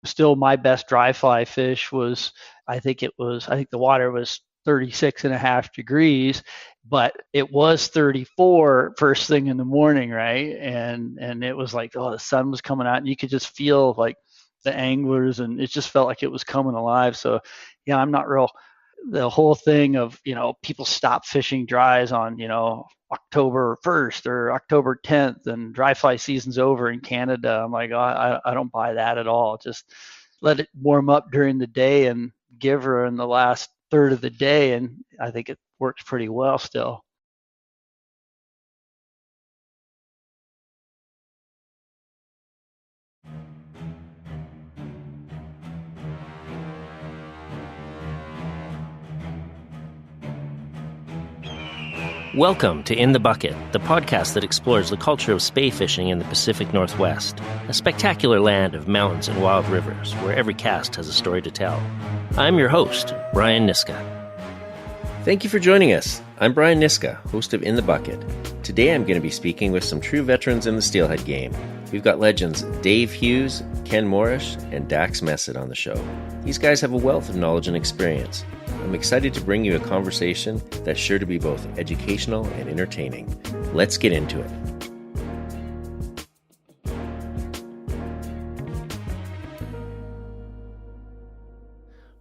Still, my best dry fly fish was, I think the water was 36 and a half degrees, but it was 34 first thing in the morning, right? And it was like, oh, the sun was coming out, and you could just feel like the anglers, and it just felt like it was coming alive. So, yeah, I'm not real. The whole thing of, people stop fishing dries on, October 1st or October 10th, and dry fly season's over in Canada. I'm like, oh, I don't buy that at all. Just let it warm up during the day and give her in the last third of the day, and I think it works pretty well still. Welcome to In the Bucket, the podcast that explores the culture of spay fishing in the Pacific Northwest, a spectacular land of mountains and wild rivers where every cast has a story to tell. I'm your host, Brian Niska. Thank you for joining us. I'm Brian Niska, host of In the Bucket. Today I'm going to be speaking with some true veterans in the Steelhead game. We've got legends Dave Hughes, Ken Morrish, and Dax Messett on the show. These guys have a wealth of knowledge and experience. I'm excited to bring you a conversation that's sure to be both educational and entertaining. Let's get into it.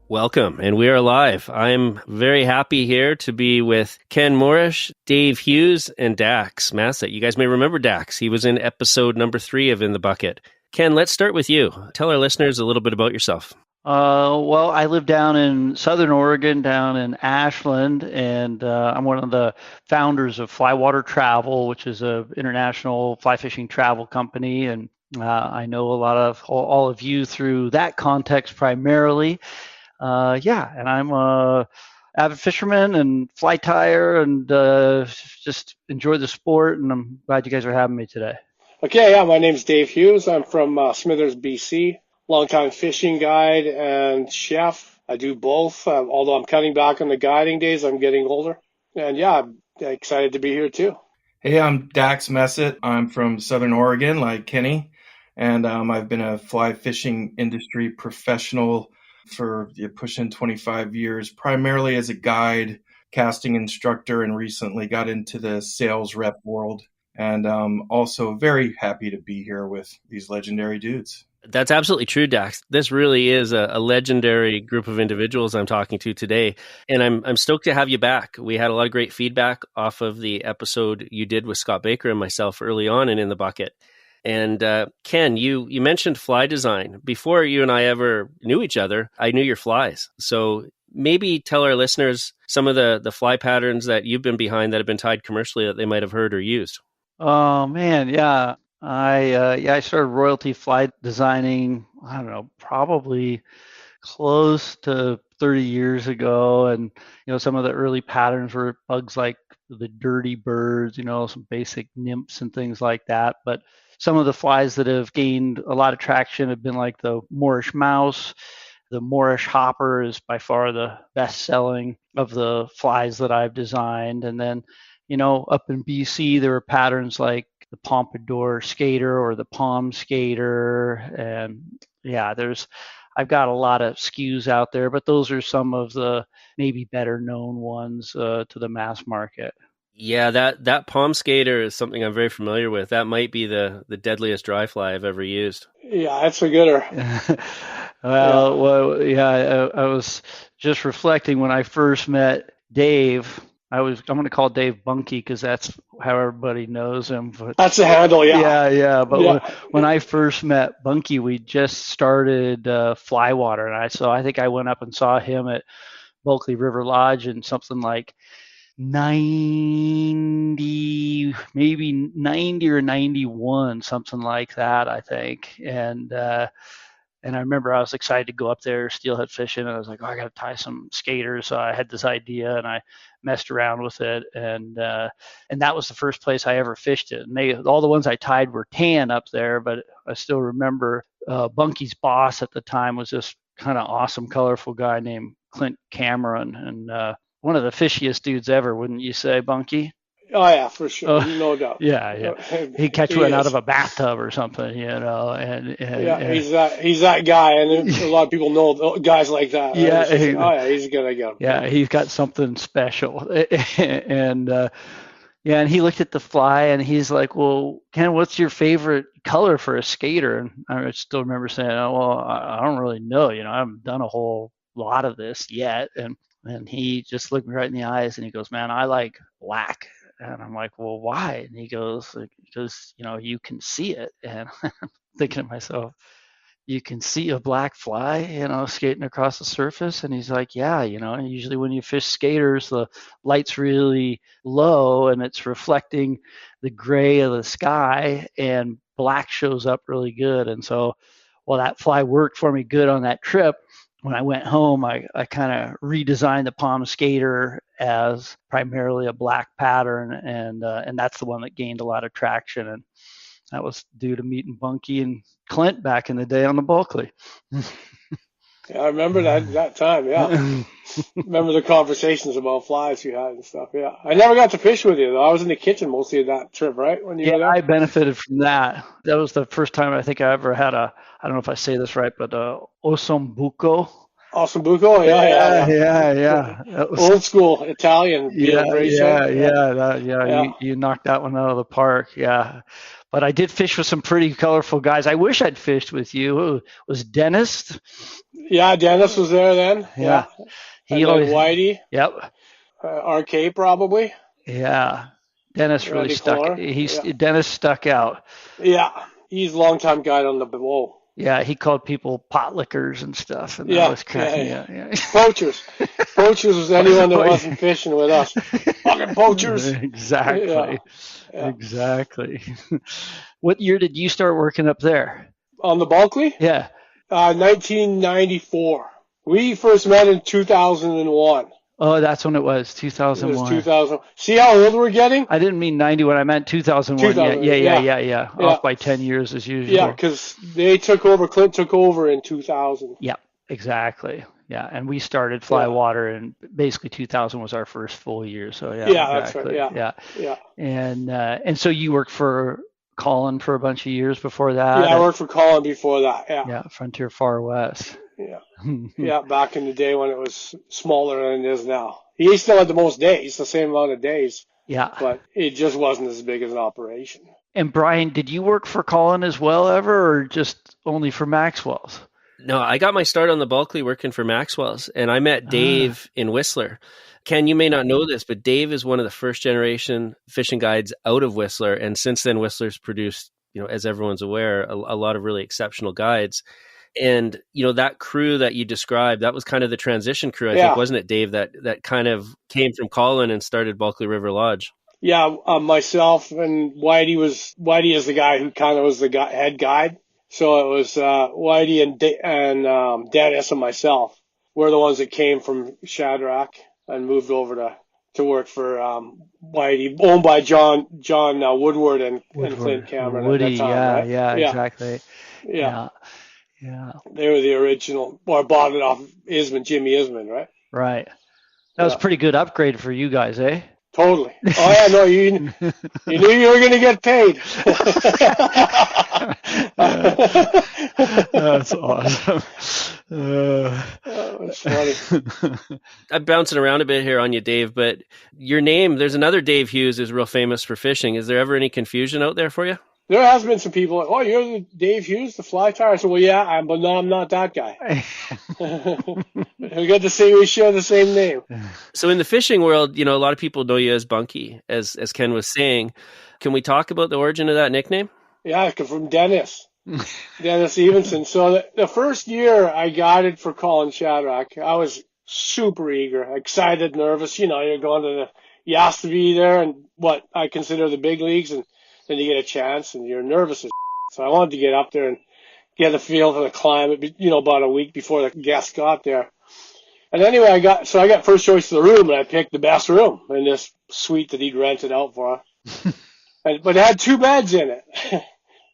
Welcome, and we are live. I'm very happy here to be with Ken Morrish, Dave Hughes, and Dax Messett. You guys may remember Dax. He was in episode number 3 of In the Bucket. Ken, let's start with you. Tell our listeners a little bit about yourself. Well, I live down in Southern Oregon, down in Ashland, and I'm one of the founders of Flywater Travel, which is an international fly fishing travel company. And I know a lot of all of you through that context primarily. And I'm a avid fisherman and fly tyer, and just enjoy the sport. And I'm glad you guys are having me today. Okay, yeah, my name's Dave Hughes. I'm from Smithers, BC. Longtime fishing guide and chef. I do both. Although I'm cutting back on the guiding days, I'm getting older. And yeah, I'm excited to be here too. Hey, I'm Dax Messett. I'm from Southern Oregon, like Kenny, and I've been a fly fishing industry professional for pushing 25 years, primarily as a guide, casting instructor, and recently got into the sales rep world. And also very happy to be here with these legendary dudes. That's absolutely true, Dax. This really is a legendary group of individuals I'm talking to today, and I'm stoked to have you back. We had a lot of great feedback off of the episode you did with Scott Baker and myself early on in the Bucket. And Ken, you mentioned fly design. Before you and I ever knew each other, I knew your flies. So maybe tell our listeners some of the fly patterns that you've been behind that have been tied commercially that they might have heard or used. Oh man, yeah. I started royalty fly designing, I don't know, probably close to 30 years ago. And, some of the early patterns were bugs like the dirty birds, some basic nymphs and things like that. But some of the flies that have gained a lot of traction have been like the Morrish mouse. The Morrish hopper is by far the best selling of the flies that I've designed. And then, up in BC, there were patterns like the pompadour skater or the palm skater. And yeah, I've got a lot of SKUs out there, but those are some of the maybe better known ones to the mass market. Yeah, that palm skater is something I'm very familiar with. That might be the deadliest dry fly I've ever used. Yeah, that's a gooder. I was just reflecting when I first met Dave. I'm going to call Dave Bunky because that's how everybody knows him. But that's the handle, yeah. Yeah. But when I first met Bunky, we just started Flywater, and I think I went up and saw him at Bulkley River Lodge in something like 90, maybe 90 or 91, something like that, I think. And I remember I was excited to go up there steelhead fishing, and I was like, I got to tie some skaters. So I had this idea, and I messed around with it, and that was the first place I ever fished it. And all the ones I tied were tan up there, but I still remember Bunky's boss at the time was this kind of awesome, colorful guy named Clint Cameron, and one of the fishiest dudes ever, wouldn't you say, Bunky? Oh yeah, for sure, Oh, no doubt. yeah, yeah. He'd catch He one out of is. a bathtub or something, Yeah, he's that guy, and a lot of people know guys like that. Right? It's just, yeah, oh yeah, he's gonna get him. yeah, Yeah. he's got something special. And yeah, and he looked at the fly and he's like, "Well, Ken, what's your favorite color for a skater?" And I still remember saying, "Oh, well, I don't really know. I haven't done a whole lot of this yet." And he just looked me right in the eyes and he goes, "Man, I like black." And I'm like, "Well, why?" And he goes, "Because you can see it." And I'm thinking to myself, you can see a black fly, skating across the surface. And he's like, yeah, usually when you fish skaters, the light's really low and it's reflecting the gray of the sky, and black shows up really good. And so, well, that fly worked for me good on that trip. When I went home, I kind of redesigned the Palm Skater as primarily a black pattern, and that's the one that gained a lot of traction. And that was due to meeting Bunky and Clint back in the day on the Bulkley. Yeah, I remember that time. Yeah, remember the conversations about flies you had and stuff. Yeah, I never got to fish with you though. I was in the kitchen mostly of that trip, right? When you Yeah, were there. I benefited from that. That was the first time I think I ever had I don't know if I say this right, but osombuco. Awesome Buco. Yeah, yeah, Yeah, yeah. yeah, yeah. That was Old school Italian Vito yeah, Brace. yeah, Yeah, yeah, yeah. you knocked that one out of the park. Yeah. But I did fish with some pretty colorful guys. I wish I'd fished with you. It was Dennis. Yeah, Dennis was there then. Yeah. Yeah, He and then always, Whitey, yep. RK probably. Yeah. Dennis really Randy stuck. Clore. Yeah, Dennis stuck out. yeah. He's a longtime guide on the bow. Yeah, he called people pot lickers and stuff, and that Yeah, was yeah, cracking me yeah. up. Yeah. Poachers. Poachers was anyone that wasn't fishing with us. Fucking poachers. Yeah, Exactly. yeah. Exactly. What year did you start working up there? On the Bulkley, Yeah. 1994. We first met in 2001. Oh, that's when it was, It was 2001. 2000. See how old we're getting? I didn't mean 91. I meant 2001. Yeah, 2000. yeah, yeah, Yeah, yeah, yeah. yeah, Off by 10 years as yeah. usual. Because they took over. Clint took over in 2000. Yeah, exactly. Yeah, and we started Yeah, fly water, and basically 2000 was our first full year. So yeah, yeah. That's right. exactly. Yeah, Yeah, yeah, and so you worked for Colin for a bunch of years before yeah. that. I worked for Colin before that. Yeah, Yeah, Frontier Far West. yeah, yeah. Back in the day when it was smaller than it is now. He still had the most days, the same amount of days, Yeah. but it just wasn't as big as an operation. And Brian, did you work for Colin as well ever, or just only for Maxwell's? No, I got my start on the Bulkley working for Maxwell's, and I met Dave in Whistler. Ken, you may not know this, but Dave is one of the first generation fishing guides out of Whistler, and since then Whistler's produced, as everyone's aware, a lot of really exceptional guides. And that crew that you described, that was kind of the transition crew, I think, wasn't it, Dave? That kind of came from Colin and started Bulkley River Lodge. Yeah, myself and Whitey is the guy who kind of was the head guide. So it was Whitey and Dennis and myself. We're the ones that came from Shadrach and moved over to work for Whitey, owned by John Woodward and Clint Cameron Woody, at that time, yeah, right? yeah, exactly. Yeah. Yeah. They were the original, or bought it off Jimmy Isman, right? Right. That was a pretty good upgrade for you guys, eh? Totally. Oh yeah, no, you knew you were going to get paid. That's awesome. That's funny. I'm bouncing around a bit here on you, Dave, but your name, there's another Dave Hughes who's real famous for fishing. Is there ever any confusion out there for you? There has been some people like, oh, you're the Dave Hughes, the fly tire. I said, well, yeah, but no, I'm not that guy. We got to say we share the same name. So in the fishing world, a lot of people know you as Bunky, as Ken was saying. Can we talk about the origin of that nickname? Yeah, from Dennis Stevenson. So the first year I guided for Colin Shadrach, I was super eager, excited, nervous. You're going to you asked to be there and what I consider the big leagues, and then you get a chance and you're nervous as so I wanted to get up there and get a feel for the climate, about a week before the guests got there. And anyway, I got first choice of the room, and I picked the best room in this suite that he'd rented out for us. But it had 2 beds in it.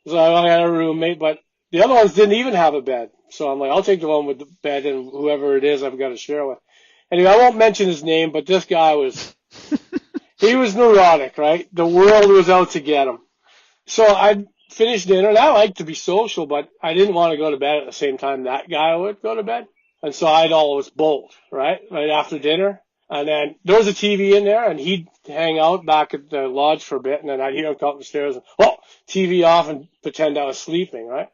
So I had a roommate, but the other ones didn't even have a bed. So I'm like, I'll take the one with the bed and whoever it is I've got to share with. Anyway, I won't mention his name, but this guy he was neurotic, right? The world was out to get him. So I finished dinner, and I like to be social, but I didn't want to go to bed at the same time that guy would go to bed. And so I'd always bolt, right after dinner. And then there was a TV in there, and he'd hang out back at the lodge for a bit, and then I'd hear him come up the stairs, and, TV off, and pretend I was sleeping, right?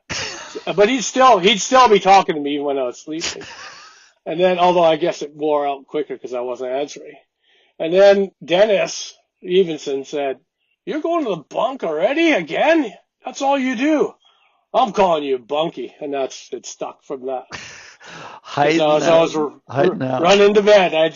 But he'd still be talking to me even when I was sleeping. And then, although I guess it wore out quicker because I wasn't answering. And then Dennis Evenson said, "You're going to the bunk already? Again? That's all you do." "I'm calling you Bunky." And it stuck from that. Hiding I was out. running to bed. I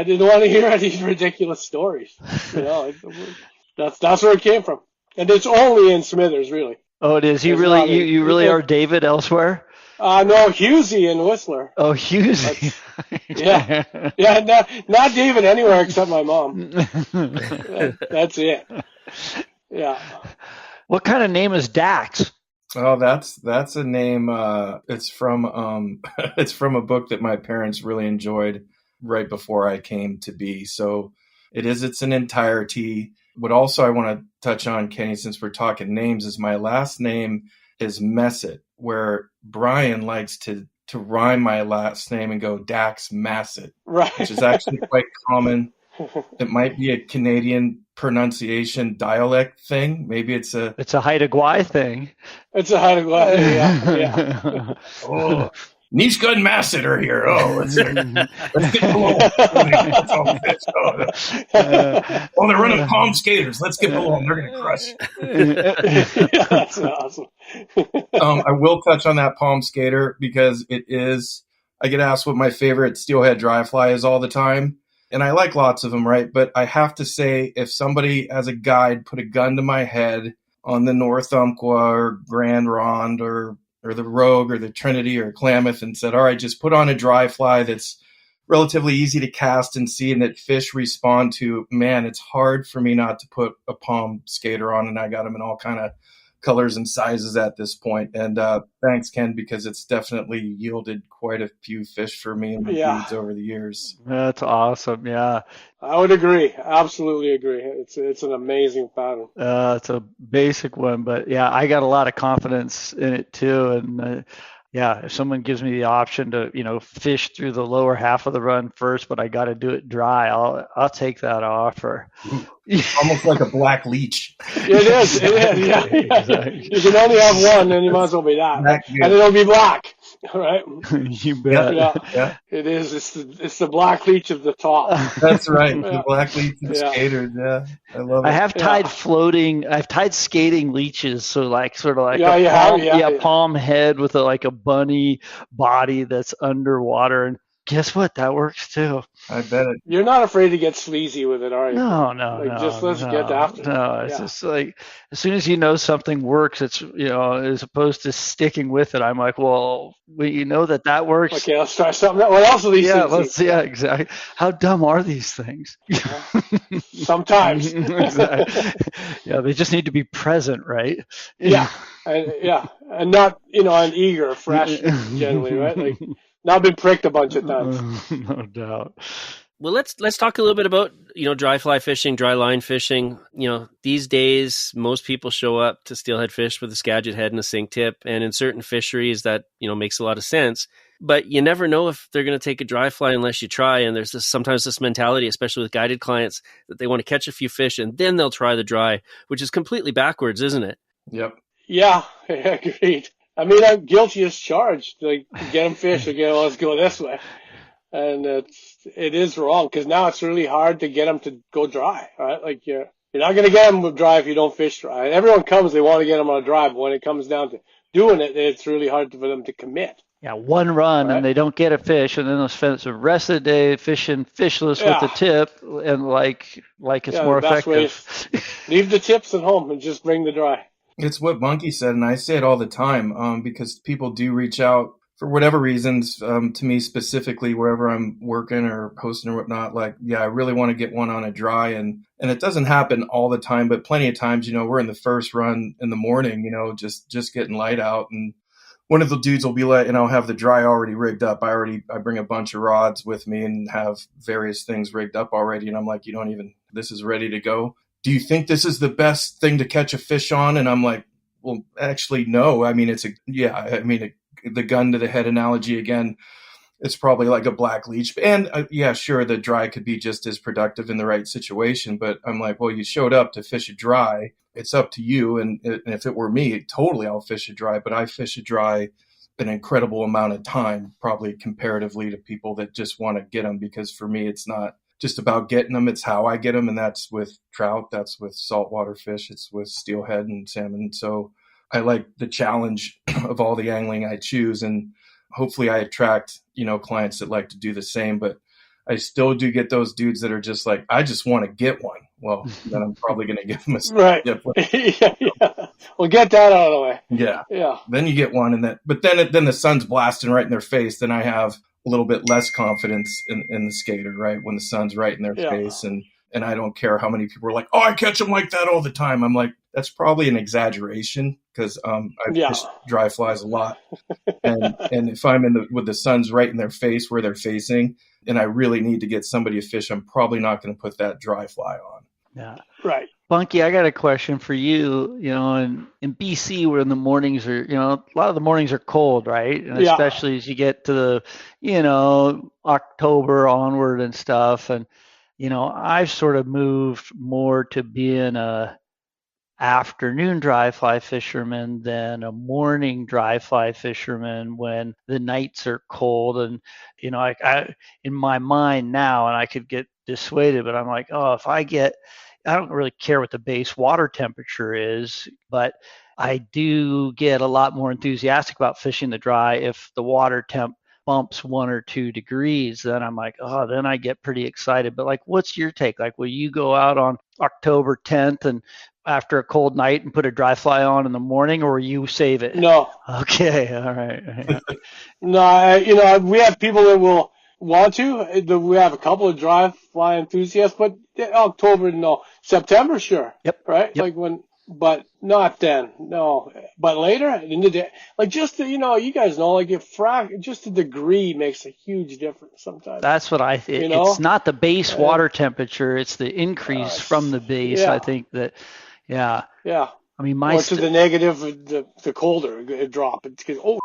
didn't want to hear any ridiculous stories. That's where it came from. And it's only in Smithers, really. Oh, it is. You really are David elsewhere? No, Husey in Whistler. Oh, Husey. Yeah, not David anywhere except my mom. That's it. Yeah. What kind of name is Dax? Oh, that's a name. It's from it's from a book that my parents really enjoyed right before I came to be. So it's an entirety. What also I want to touch on, Kenny, since we're talking names, is my last name is Messett, where Brian likes to rhyme my last name and go Dax Messett, right? Which is actually quite common. It might be a Canadian pronunciation dialect thing. Maybe it's a Haida Gwaii thing. It's a Haida Gwaii thing, yeah. Oh, Nishka and Messett are here. Oh, let's get below. They're running palm skaters. Let's get below them. They're going to crush. That's awesome. I will touch on that palm skater because it is, I get asked what my favorite steelhead dry fly is all the time. And I like lots of them, right? But I have to say, if somebody as a guide put a gun to my head on the North Umpqua or Grand Ronde or the Rogue or the Trinity or Klamath and said, all right, just put on a dry fly that's relatively easy to cast and see and that fish respond to, man, it's hard for me not to put a palm skater on. And I got them in all kind of colors and sizes at this point. And thanks, Ken, because it's definitely yielded quite a few fish for me and my feeds over the years. That's awesome. Yeah. I would agree. Absolutely agree. It's an amazing pattern. It's a basic one, but yeah, I got a lot of confidence in it too. And if someone gives me the option to, fish through the lower half of the run first, but I got to do it dry, I'll take that offer. Almost like a black leech. It is. Yeah. Exactly. You can only have one, and you might as well be that. And it'll be black, right? You bet. Yeah. It is. It's the black leech of the top. That's right. The black leech of skaters. Yeah, I love it. I have tied skating leeches, so sort of like a palm head with a bunny body that's underwater, and guess what? That works too. I bet it. You're not afraid to get sleazy with it, are you? No. Let's get after it. No, it's just like as soon as you know something works, it's as opposed to sticking with it. I'm like, well, you know that works. Okay, let's try something. What else are these things? Yeah, exactly. How dumb are these things? Sometimes. Exactly. Yeah, they just need to be present, right? Yeah, and not an eager, fresh, generally, right? Like. Not been pricked a bunch of times. No doubt. Well, let's talk a little bit about, dry fly fishing, dry line fishing. These days, most people show up to steelhead fish with a Skagit head and a sink tip. And in certain fisheries that, makes a lot of sense. But you never know if they're going to take a dry fly unless you try. And there's sometimes this mentality, especially with guided clients, that they want to catch a few fish and then they'll try the dry, which is completely backwards, isn't it? Yep. Yeah, agreed. I mean, I'm guilty as charged. Like, get them fish, okay, let's go this way. And it is wrong because now it's really hard to get them to go dry, right? Like, you're not going to get them dry if you don't fish dry. Everyone comes, they want to get them on a dry, but when it comes down to doing it, it's really hard for them to commit. Yeah, one run and they don't get a fish, and then they'll spend the rest of the day fishing fishless with the tip, and like it's more effective. Leave the tips at home and just bring the dry. It's what Bunky said, and I say it all the time because people do reach out for whatever reasons to me specifically wherever I'm working or hosting or whatnot. Like, I really want to get one on a dry, and it doesn't happen all the time, but plenty of times, we're in the first run in the morning, just getting light out, and one of the dudes will be like, have the dry already rigged up. I bring a bunch of rods with me and have various things rigged up already, and I'm like, this is ready to go. Do you think this is the best thing to catch a fish on? And I'm like, well, actually, no. I mean, the gun to the head analogy again, it's probably like a black leech. And yeah, sure, the dry could be just as productive in the right situation. But I'm like, well, you showed up to fish a dry. It's up to you. And if it were me, totally I'll fish a dry. But I fish a dry an incredible amount of time, probably comparatively to people that just want to get them. Because for me, it's not just about getting them. It's how I get them. And that's with trout. That's with saltwater fish. It's with steelhead and salmon. So I like the challenge of all the angling I choose. And hopefully I attract, clients that like to do the same, but I still do get those dudes that are just like, I just want to get one. Well, then I'm probably going to give them a right. Yeah. Well, get that out of the way. Yeah. Yeah. Then you get one, but then the sun's blasting right in their face. Then I have a little bit less confidence in the skater, right? When the sun's right in their face, and I don't care how many people are like, oh, I catch them like that all the time. I'm like, that's probably an exaggeration because I've fished dry flies a lot. And if I'm with the sun's right in their face where they're facing, and I really need to get somebody to fish, I'm probably not going to put that dry fly on. Yeah. Right. Bunky, I got a question for you. In BC where the mornings are, a lot of the mornings are cold, right? And especially as you get to the, October onward and stuff. And, I've sort of moved more to being a afternoon dry fly fisherman than a morning dry fly fisherman when the nights are cold. And, I in my mind now, and I could get dissuaded, but I'm like, oh, I don't really care what the base water temperature is, but I do get a lot more enthusiastic about fishing the dry if the water temp bumps 1 or 2 degrees. Then I'm like, oh, then I get pretty excited. But like, what's your take? Like, will you go out on October 10th and after a cold night and put a dry fly on in the morning, or will you save it? No. Okay. All right. No, we have people that will want to. We have a couple of dry fly enthusiasts, but October, no. September, sure. Yep. Right? Yep. But not then. No. But later in the day, like just you guys know, like just a degree makes a huge difference sometimes. That's what I think. It's not the base water temperature; it's the increase from the base. I think that. Yeah. Yeah. I mean, to the negative, the colder it drop. It's because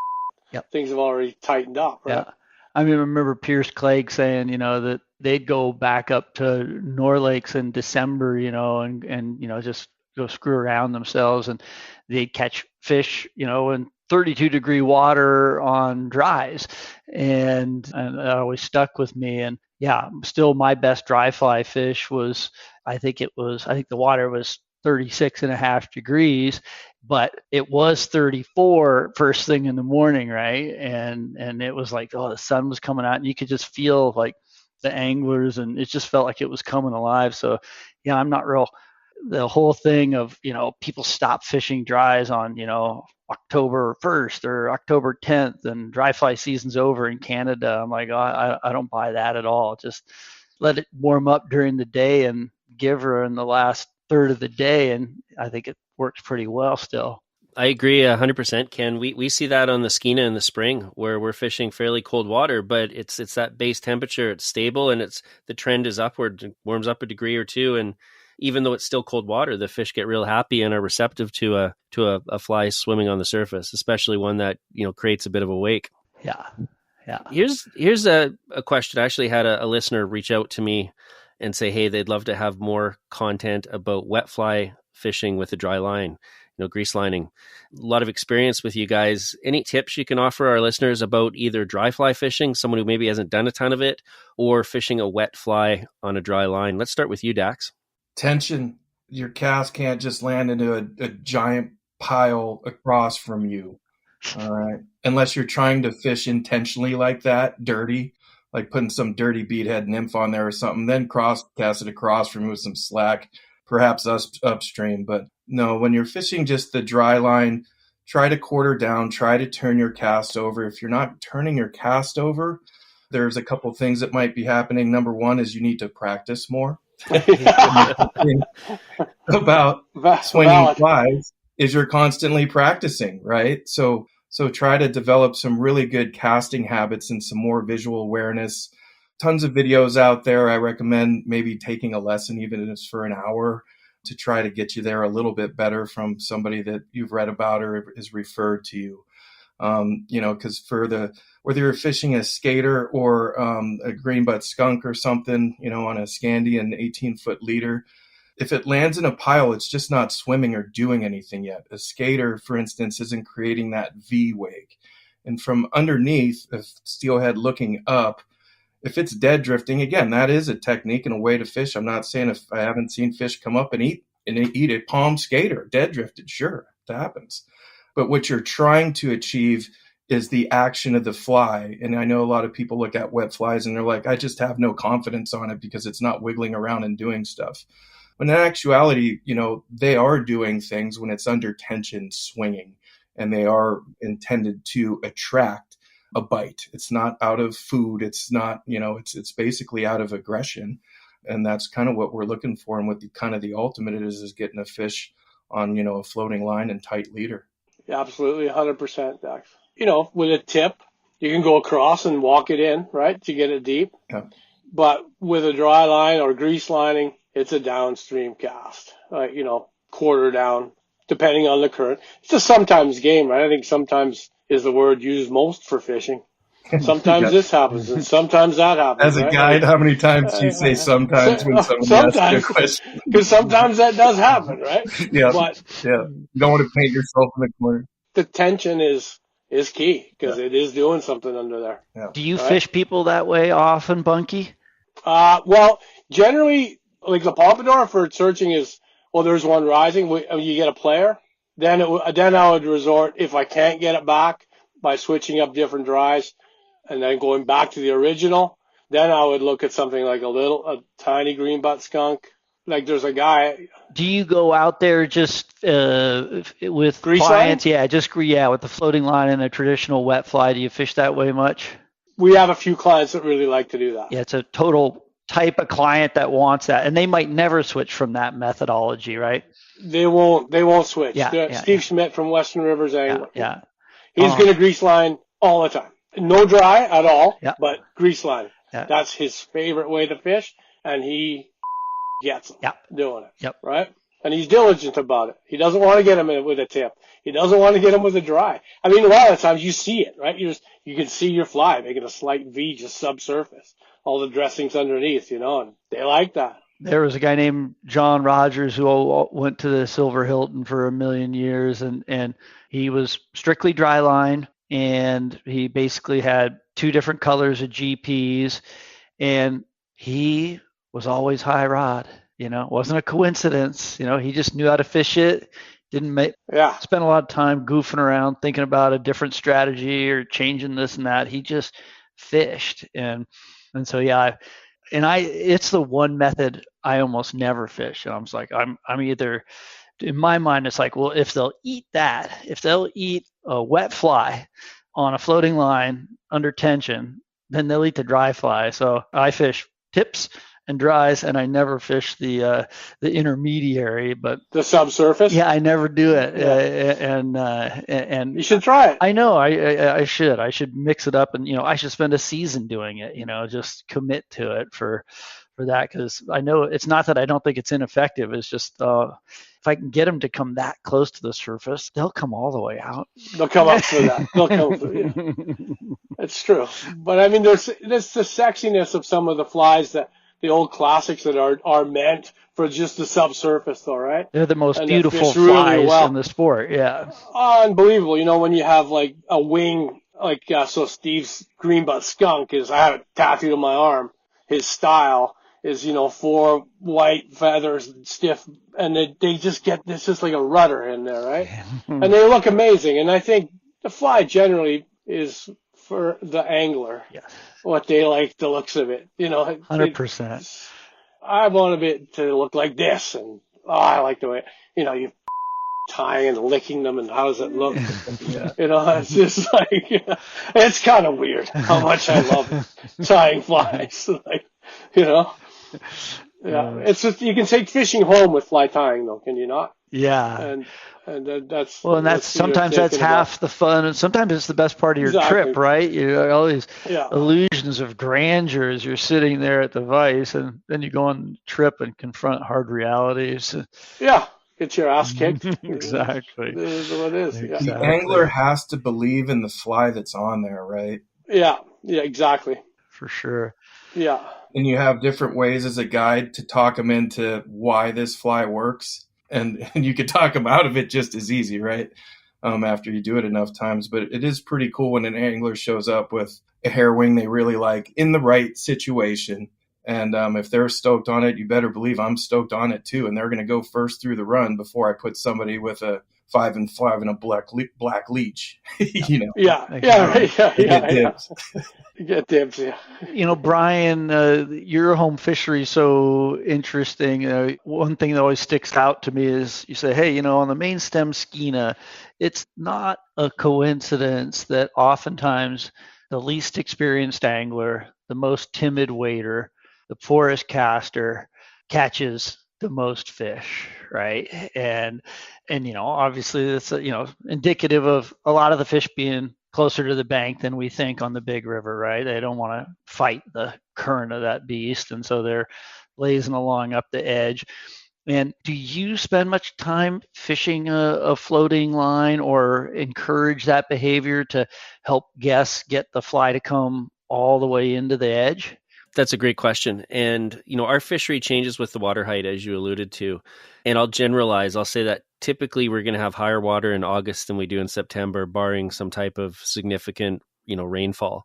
things have already tightened up. Right? Yeah. I mean, I remember Pierce Clegg saying, that they'd go back up to Norlakes in December, and just go screw around themselves, and they'd catch fish, in 32-degree water on dries, and that always stuck with me. And yeah, still my best dry fly fish was, I think the water was 36.5 degrees, but it was 34 first thing in the morning, right? And it was like, oh, the sun was coming out, and you could just feel like the anglers, and it just felt like it was coming alive. So yeah, I'm not real, the whole thing of, people stop fishing dries on, October 1st or October 10th and dry fly season's over in Canada. I'm like, oh, I don't buy that at all. Just let it warm up during the day and give her in the last third of the day, and I think it works pretty well still. I agree 100%, Ken. We see that on the Skeena in the spring where we're fishing fairly cold water, but it's that base temperature, it's stable, and the trend is upward, it warms up a degree or two, and even though it's still cold water, the fish get real happy and are receptive to a fly swimming on the surface, especially one that creates a bit of a wake. Yeah. Here's a question. I actually had a listener reach out to me and say, hey, they'd love to have more content about wet fly fishing with a dry line, grease lining. A lot of experience with you guys. Any tips you can offer our listeners about either dry fly fishing, someone who maybe hasn't done a ton of it, or fishing a wet fly on a dry line? Let's start with you, Dax. Tension. Your cast can't just land into a giant pile across from you. All right. Unless you're trying to fish intentionally like that, dirty, like putting some dirty beadhead nymph on there or something, then cast it across from you with some slack, perhaps upstream. But no, when you're fishing just the dry line, try to quarter down, try to turn your cast over. If you're not turning your cast over, there's a couple things that might be happening. Number one is you need to practice more. About swinging flies is you're constantly practicing, right? So try to develop some really good casting habits and some more visual awareness. tons of videos out there. I recommend maybe taking a lesson, even if it's for an hour, to try to get you there a little bit better from somebody that you've read about or is referred to you. Because whether you're fishing a skater or a greenbutt skunk or something, on a Scandian 18-foot leader, if it lands in a pile, it's just not swimming or doing anything yet. A skater, for instance, isn't creating that V wake. And from underneath, a steelhead looking up, if it's dead drifting, again, that is a technique and a way to fish. I'm not saying if I haven't seen fish come up and eat a palm skater, dead drifted, sure, that happens. But what you're trying to achieve is the action of the fly. And I know a lot of people look at wet flies and they're like, I just have no confidence on it because it's not wiggling around and doing stuff. But in actuality, they are doing things when it's under tension, swinging, and they are intended to attract a bite. It's not out of food. It's not, it's basically out of aggression. And that's kind of what we're looking for. And what the ultimate is getting a fish on, a floating line and tight leader. Yeah, absolutely. 100%, Dax. With a tip, you can go across and walk it in, right, to get it deep. Yeah. But with a dry line or grease lining, it's a downstream cast, quarter down, depending on the current. It's a sometimes game, right? I think sometimes is the word used most for fishing. Sometimes this happens, and sometimes that happens. As a guide, how many times do you say sometimes when somebody asks you a question? Because sometimes that does happen, right? Yeah. But you don't want to paint yourself in the corner. The tension is key because it is doing something under there. Yeah. Do you fish people that way often, Bunky? Well, generally, like the pompadour for searching is, there's one rising. You get a player. Then I would resort, if I can't get it back, by switching up different dries and then going back to the original. Then I would look at something like a tiny greenbutt skunk. Like there's a guy. Do you go out there just with grease clients? Line? Yeah, with the floating line and a traditional wet fly. Do you fish that way much? We have a few clients that really like to do that. Yeah, it's a total type of client that wants that, and they might never switch from that methodology, right? They won't switch. Yeah, Steve Schmidt from Western Rivers Angling. Yeah. He's going to grease line all the time. No dry at all, but grease line. Yeah. That's his favorite way to fish, and he gets them doing it. Yep. Right? And he's diligent about it. He doesn't want to get them with a tip. He doesn't want to get them with a dry. I mean, a lot of times you see it, right? You can see your fly making a slight V just subsurface. All the dressings underneath, and they like that. There was a guy named John Rogers who went to the Silver Hilton for 1,000,000 years, and he was strictly dry line, and he basically had 2 different colors of GPs, and he was always high rod. It wasn't a coincidence. He just knew how to fish it. Didn't spend a lot of time goofing around thinking about a different strategy or changing this and that. He just fished, and so it's the one method I almost never fish. And I'm just like, I'm either, in my mind, it's like, well, if they'll eat a wet fly on a floating line under tension, then they'll eat the dry fly. So I fish tips and dries, and I never fish the intermediary, but the subsurface. Yeah, I never do it, and you should try it. I know I should. I should mix it up, and I should spend a season doing it. Just commit to it for that, because I know it's not that I don't think it's ineffective. It's just if I can get them to come that close to the surface, they'll come all the way out. They'll come up for that. They'll come for it. It's true, but I mean, there's the sexiness of some of the flies that. The old classics that are meant for just the subsurface, though, right? They're the most beautiful flies in the sport, yeah. Unbelievable. When you have like a wing, so Steve's greenbutt skunk I have it tattooed on my arm. His style is, 4 white feathers, stiff, and they just get, it's just like a rudder in there, right? And they look amazing. And I think the fly generally is for the angler. Yeah. What they like the looks of it, 100%. I want it to look like this, and I like the way you tying and licking them, and how does it look? It's just like it's kind of weird how much I love tying flies, Yeah, it's just you can take fishing home with fly tying though, can you not? Yeah. And that's Well, and that's what you're sometimes that's thinking about. half the fun, and sometimes it's the best part of your trip, Exactly. right? You know, all these Yeah. illusions of grandeur as you're sitting there at the vise, and then you go on a trip and confront hard realities. Yeah. Get your ass kicked. Exactly. It is what it is. Yeah. The angler Exactly. has to believe in the fly that's on there, right? Yeah. Yeah. Exactly. For sure. Yeah. And you have different ways as a guide to talk them into why this fly works. And you could talk them out of it just as easy, right? After you do it enough times. But it is pretty cool when an angler shows up with a hair wing they really like in the right situation. And if they're stoked on it, you better believe I'm stoked on it too. And they're going to go first through the run before I put somebody with a 5 and 5 and a black leech. You know, Yeah. Exactly. Yeah. they Yeah. get Yeah. dibs. You get dibs. Yeah. You know, Brian, your home fishery is so interesting. One thing that always sticks out to me is you say, hey, you know, on the main stem skeena, it's not a coincidence that oftentimes the least experienced angler, the most timid wader, the poorest caster catches the most fish, right? And you know, obviously that's you know indicative of a lot of the fish being closer to the bank than we think on the big river, right? They don't want to fight the current of that beast, and so they're lazing along up the edge. And do you spend much time fishing a floating line or encourage that behavior to help guests get the fly to come all the way into the edge? That's a great question. And, you know, our fishery changes with the water height, as you alluded to. And I'll generalize. I'll say that typically we're going to have higher water in August than we do in September, barring some type of significant, you know, rainfall.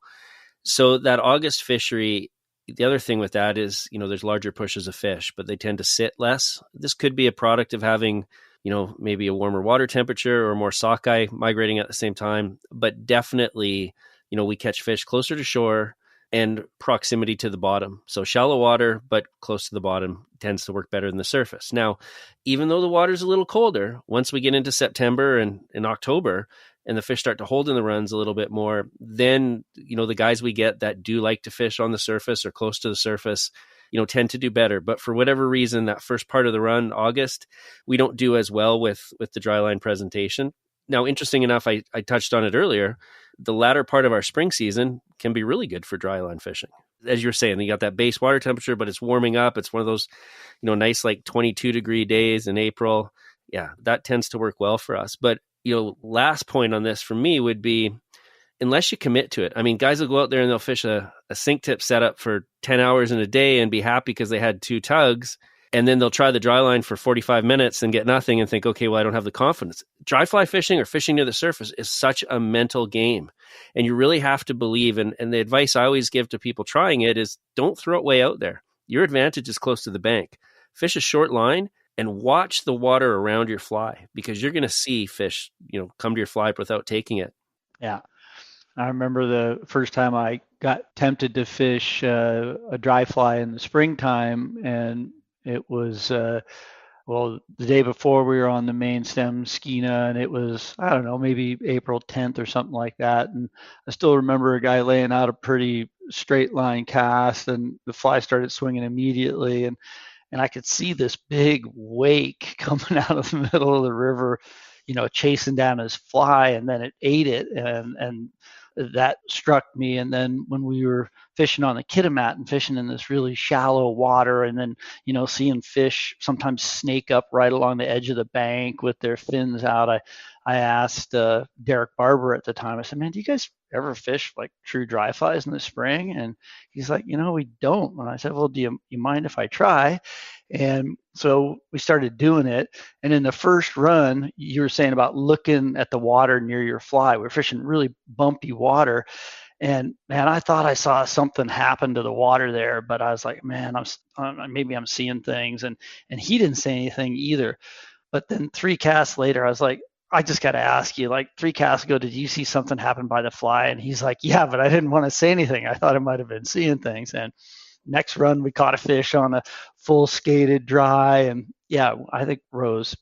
So that August fishery, the other thing with that is, you know, there's larger pushes of fish, but they tend to sit less. This could be a product of having, you know, maybe a warmer water temperature or more sockeye migrating at the same time. But definitely, you know, we catch fish closer to shore and proximity to the bottom. So shallow water, but close to the bottom tends to work better than the surface. Now, even though the water's a little colder, once we get into September and in October, and the fish start to hold in the runs a little bit more, then, you know, the guys we get that do like to fish on the surface or close to the surface, you know, tend to do better. But for whatever reason, that first part of the run, August, we don't do as well with the dry line presentation. Now, interesting enough, I touched on it earlier, the latter part of our spring season can be really good for dry line fishing. As you're saying, you got that base water temperature, but it's warming up. It's one of those, you know, nice like 22-degree days in April. Yeah, that tends to work well for us. But, you know, last point on this for me would be, unless you commit to it. I mean, guys will go out there and they'll fish a sink tip setup for 10 hours in a day and be happy because they had 2 tugs. And then they'll try the dry line for 45 minutes and get nothing and think, okay, well, I don't have the confidence. Dry fly fishing or fishing near the surface is such a mental game. And you really have to believe. And the advice I always give to people trying it is don't throw it way out there. Your advantage is close to the bank. Fish a short line and watch the water around your fly because you're going to see fish, you know, come to your fly without taking it. Yeah. I remember the first time I got tempted to fish a dry fly in the springtime, and it was well, the day before we were on the main stem skeena, and it was, I don't know, maybe April 10th or something like that. And I still remember a guy laying out a pretty straight line cast, and the fly started swinging immediately, and I could see this big wake coming out of the middle of the river, you know, chasing down his fly, and then it ate it, and that struck me. And then when we were fishing on the Kitimat and fishing in this really shallow water, and then, you know, seeing fish sometimes snake up right along the edge of the bank with their fins out, I asked Derek Barber at the time, I said, man, do you guys ever fish like true dry flies in the spring? And he's like, you know, we don't. And I said, well, do you mind if I try? And so we started doing it. And in the first run, you were saying about looking at the water near your fly. We're fishing really bumpy water. And man, I thought I saw something happen to the water there, but I was like, man, maybe I'm seeing things. And he didn't say anything either. But then 3 casts later, I was like, I just got to ask you, like 3 casts ago, did you see something happen by the fly? And he's like, yeah, but I didn't want to say anything. I thought I might have been seeing things. And next run, we caught a fish on a full skated dry. And yeah, I think Rose,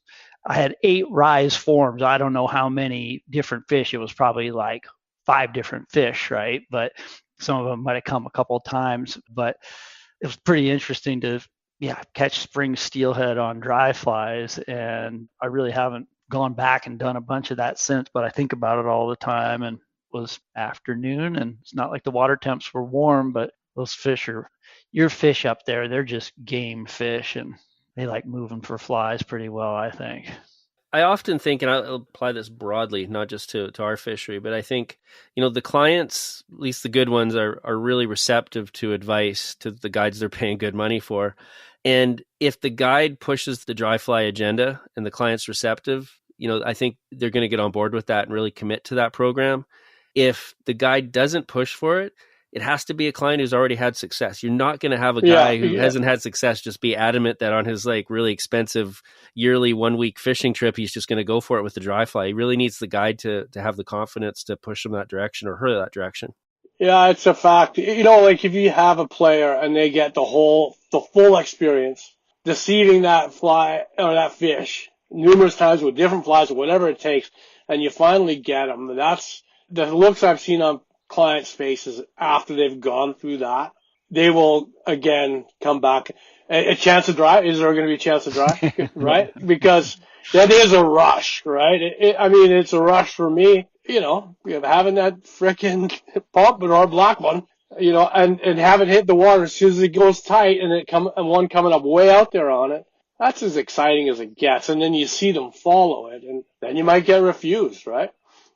I had 8 rise forms. I don't know how many different fish. It was probably like 5 different fish, right? But some of them might have come a couple of times. But it was pretty interesting to catch spring steelhead on dry flies, and I really haven't gone back and done a bunch of that since, but I think about it all the time. And it was afternoon, and it's not like the water temps were warm, but those fish are your fish up there. They're just game fish, and they like moving for flies pretty well, I think. I often think, and I'll apply this broadly, not just to our fishery, but I think, the clients, at least the good ones, are really receptive to advice, to the guides they're paying good money for. And if the guide pushes the dry fly agenda and the client's receptive, I think they're going to get on board with that and really commit to that program. If the guide doesn't push for it, it has to be a client who's already had success. You're not going to have a guy who hasn't had success just be adamant that on his really expensive yearly 1 week fishing trip, he's just going to go for it with the dry fly. He really needs the guide to have the confidence to push him that direction or her that direction. Yeah, it's a fact. Like if you have a player and they get the full experience, deceiving that fly or that fish numerous times with different flies or whatever it takes, and you finally get them, that's the looks I've seen on clients' faces after they've gone through that. They will again come back. A chance to dry? Is there going to be a chance to dry? Right? Because that is a rush, right? It's a rush for me. Having that frickin' pompadour black one, and having hit the water as soon as it goes tight and one coming up way out there on it. That's as exciting as it gets. And then you see them follow it, and then you might get refused, right?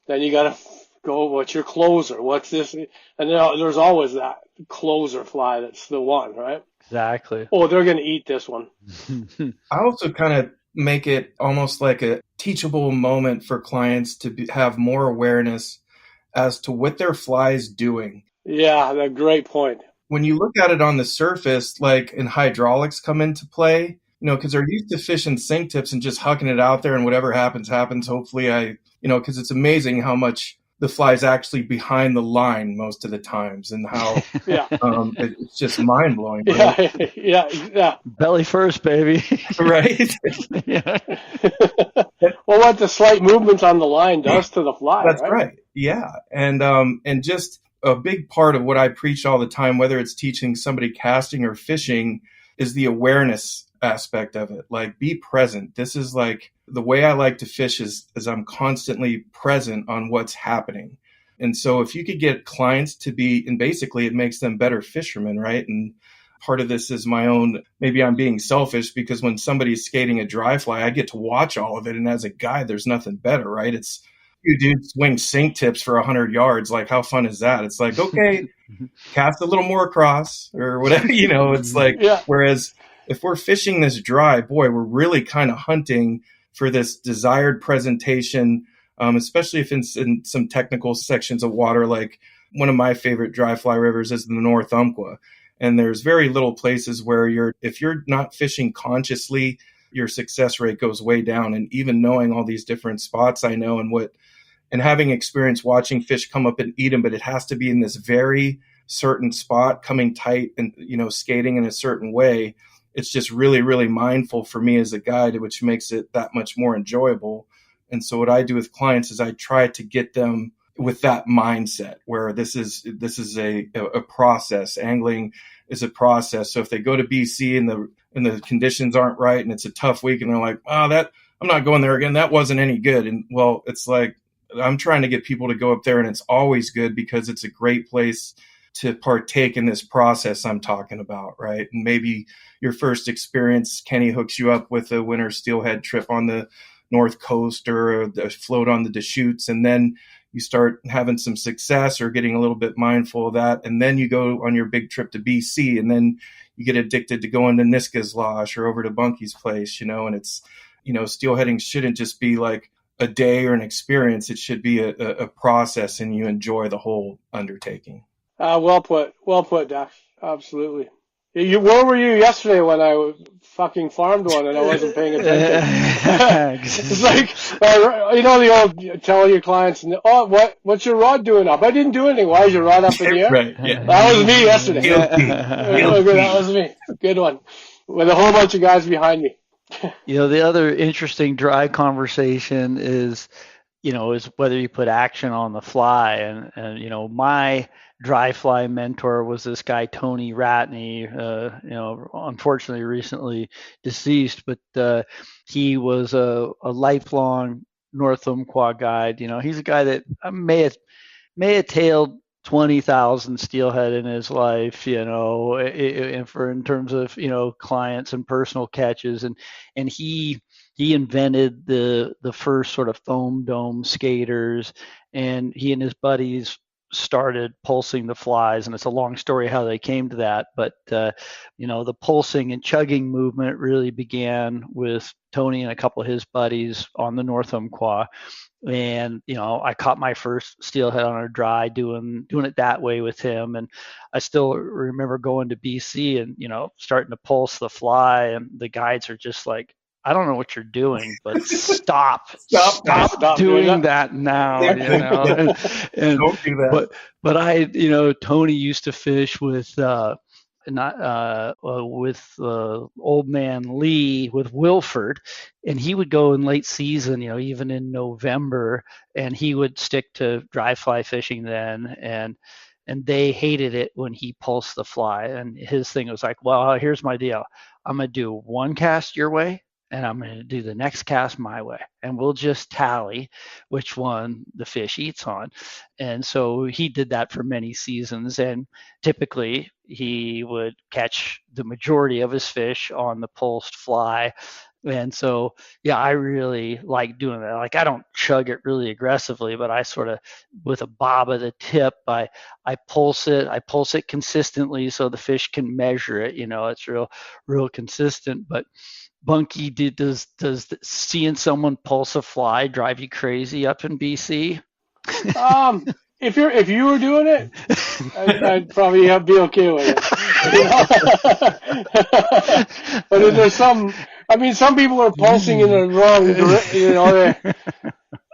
Then you got to go, what's your closer? What's this? And there's always that closer fly that's the one, right? Exactly. Oh, they're going to eat this one. I also kind of make it almost like a teachable moment for clients to have more awareness as to what their fly is doing. Yeah, that's a great point. When you look at it on the surface, like in hydraulics come into play, because they're used to fishing sink tips and just hucking it out there and whatever happens. Hopefully because it's amazing how much the fly is actually behind the line most of the times, and how it's just mind blowing. Right? Yeah. Belly first, baby. Right. Yeah. Well, what the slight movement on the line does to the fly. That's right. Yeah, and just a big part of what I preach all the time, whether it's teaching somebody casting or fishing, is the awareness aspect of it. Like, be present. This is like the way I like to fish is I'm constantly present on what's happening. And so if you could get clients to be, and basically it makes them better fishermen, right? And part of this is my own, maybe I'm being selfish, because when somebody's skating a dry fly, I get to watch all of it. And as a guide, there's nothing better, right? It's you dudes swing sink tips for 100 yards. Like, how fun is that? It's like, okay, cast a little more across or whatever, it's like, whereas if we're fishing this dry, boy, we're really kind of hunting for this desired presentation, especially if it's in some technical sections of water. Like, one of my favorite dry fly rivers is the North Umpqua. And there's very little places where if you're not fishing consciously, your success rate goes way down. And even knowing all these different spots I know and having experience watching fish come up and eat them, but it has to be in this very certain spot, coming tight and, skating in a certain way. It's just really, really mindful for me as a guide, which makes it that much more enjoyable. And so what I do with clients is I try to get them with that mindset where this is a process. Angling is a process. So if they go to BC and the conditions aren't right and it's a tough week and they're like, I'm not going there again, that wasn't any good. And well, it's like, I'm trying to get people to go up there, and it's always good because it's a great place to partake in this process I'm talking about, right? And maybe your first experience, Kenny hooks you up with a winter steelhead trip on the North Coast or a float on the Deschutes, and then you start having some success or getting a little bit mindful of that, and then you go on your big trip to BC, and then you get addicted to going to Niska's Losh or over to Bunky's place, and it's, steelheading shouldn't just be like a day or an experience. It should be a process, and you enjoy the whole undertaking. Well put, Dax. Absolutely. Where were you yesterday when I fucking farmed one and I wasn't paying attention? It's like, the old tell your clients, what's your rod doing up? I didn't do anything. Why is your rod up in the air? Right. Yeah. That was me yesterday. Guilty. That was me. Good one. With a whole bunch of guys behind me. The other interesting dry conversation is is whether you put action on the fly. And my dry fly mentor was this guy, Tony Ratney, unfortunately recently deceased, but he was a lifelong North Umpqua guide. He's a guy that may have tailed 20,000 steelhead in his life, and for in terms of clients and personal catches, and he invented the first sort of foam dome skaters, and he and his buddies started pulsing the flies, and it's a long story how they came to that, but the pulsing and chugging movement really began with Tony and a couple of his buddies on the North Umpqua. And I caught my first steelhead on a dry doing it that way with him. And I still remember going to BC and starting to pulse the fly, and the guides are just like, I don't know what you're doing, but stop doing that now. And Don't do that. But Tony used to fish with not with old man Lee with Wilford, and he would go in late season, even in November, and he would stick to dry fly fishing then, and they hated it when he pulsed the fly. And his thing was like, well, here's my deal. I'm gonna do one cast your way, and I'm going to do the next cast my way, and we'll just tally which one the fish eats on. And so he did that for many seasons, and typically he would catch the majority of his fish on the pulsed fly. And so, yeah, I really like doing that. Like, I don't chug it really aggressively, but I sort of, with a bob of the tip, I pulse it consistently so the fish can measure it. It's real consistent. But Bunky, does seeing someone pulse a fly drive you crazy up in BC? If you were doing it, I'd probably be okay with it. But if there's some people are pulsing in the wrong direction.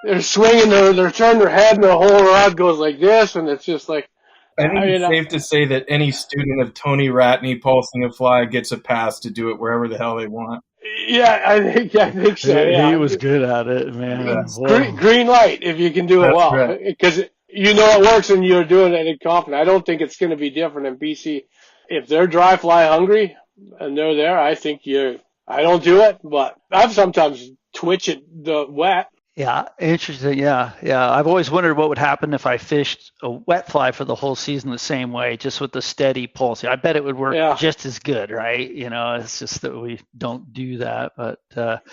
They're swinging, they're turning their head, and the whole rod goes like this, and it's just like. I think it's safe to say that any student of Tony Ratney pulsing a fly gets a pass to do it wherever the hell they want. Yeah, I think so. Yeah. He was good at it, man. Green light if you can do it well, because it works and you're doing it in confidence. I don't think it's going to be different in BC. If they're dry fly hungry and they're there, I don't do it, but I've sometimes twitch it the wet. Yeah, interesting. Yeah. I've always wondered what would happen if I fished a wet fly for the whole season the same way, just with the steady pulse. I bet it would work just as good, right? It's just that we don't do that. But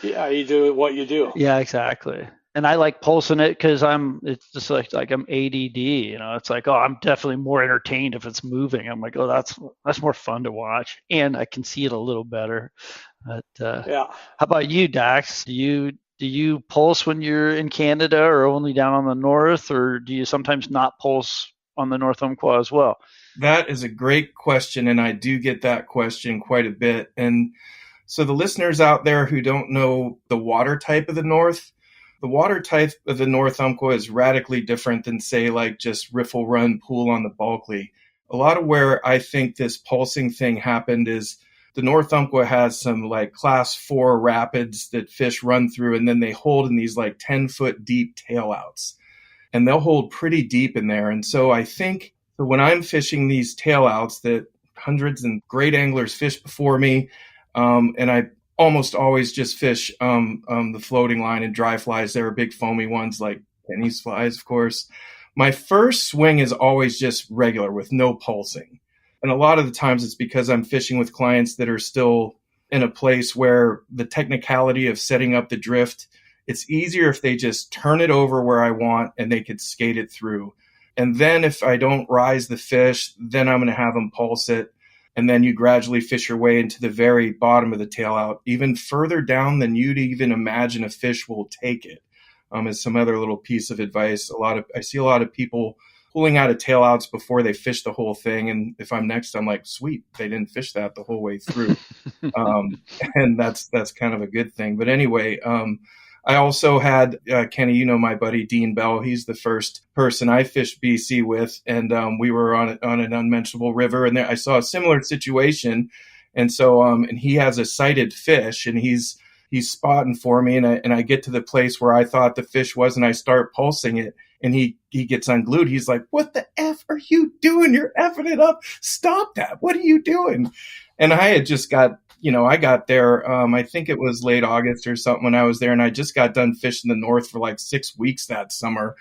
you do what you do. Yeah, exactly. And I like pulsing it because it's just like I'm ADD. It's like, oh, I'm definitely more entertained if it's moving. I'm like, oh, that's more fun to watch, and I can see it a little better. But How about you, Dax? Do you pulse when you're in Canada or only down on the north, or do you sometimes not pulse on the North Umpqua as well? That is a great question, and I do get that question quite a bit. And so the listeners out there who don't know the water type of the North, the water type of the North Umpqua is radically different than, say, like just riffle run pool on the Bulkley. A lot of where I think this pulsing thing happened is the North Umpqua has some like class 4 rapids that fish run through, and then they hold in these like 10-foot deep tailouts, and they'll hold pretty deep in there. And so I think when I'm fishing these tailouts that hundreds and great anglers fish before me, and I almost always just fish the floating line and dry flies. There are big foamy ones like Penny's flies, of course. My first swing is always just regular with no pulsing. And a lot of the times it's because I'm fishing with clients that are still in a place where the technicality of setting up the drift, it's easier if they just turn it over where I want and they could skate it through. And then if I don't rise the fish, then I'm going to have them pulse it. And then you gradually fish your way into the very bottom of the tail out, even further down than you'd even imagine a fish will take it. As some other little piece of advice, I see a lot of people pulling out of tailouts before they fish the whole thing. And if I'm next, I'm like, sweet, they didn't fish that the whole way through. And that's kind of a good thing. But anyway, I also had, Kenny, my buddy, Dean Bell. He's the first person I fished BC with. And we were on an unmentionable river. And there I saw a similar situation. And so, and he has a sighted fish, and he's he's spotting for me, and I get to the place where I thought the fish was, and I start pulsing it, and he gets unglued. He's like, "What the F are you doing? You're effing it up. Stop that. What are you doing?" And I had just got, I got there, I think it was late August or something when I was there, and I just got done fishing the north for like 6 weeks that summer,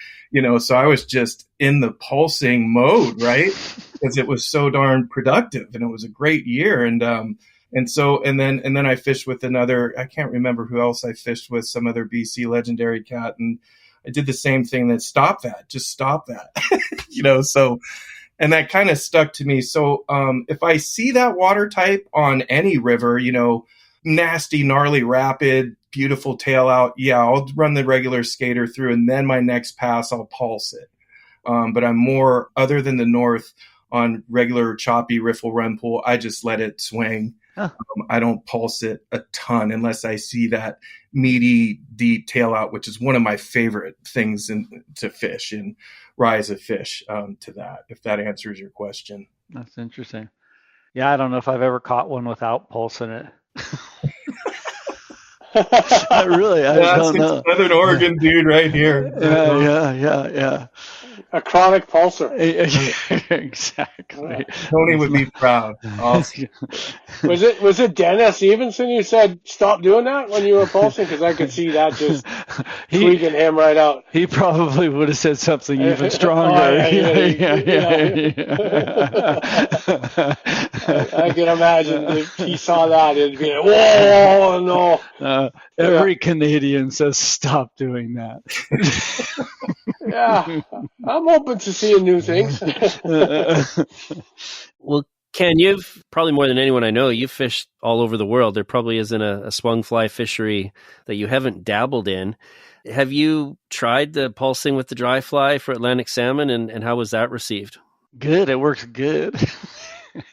so I was just in the pulsing mode, right? Because it was so darn productive, and it was a great year. And then I fished with another, I can't remember who else I fished with, some other BC legendary cat, and I did the same thing, that just stop that, so. And that kind of stuck to me. So if I see that water type on any river, nasty, gnarly, rapid, beautiful tail out, yeah, I'll run the regular skater through, and then my next pass, I'll pulse it. But I'm more, other than the north, on regular choppy riffle run pool, I just let it swing. Huh. I don't pulse it a ton unless I see that meaty, deep tail out, which is one of my favorite things to fish, and rise of fish to that, if that answers your question. That's interesting. Yeah, I don't know if I've ever caught one without pulsing it. I don't know. Southern Oregon dude right here. Yeah. A chronic pulser. Exactly. Tony would be proud. Awesome. Was it Dennis Stevenson who said stop doing that when you were pulsing? Because I could see that just tweaking him right out. He probably would have said something even stronger. I can imagine if he saw that, it'd be like, whoa, no. Every Canadian says stop doing that. Yeah, I'm open to seeing new things. Well, Ken, you've probably more than anyone I know, you've fished all over the world. There probably isn't a swung fly fishery that you haven't dabbled in. Have you tried the pulsing with the dry fly for Atlantic salmon, and how was that received? Good. It works good.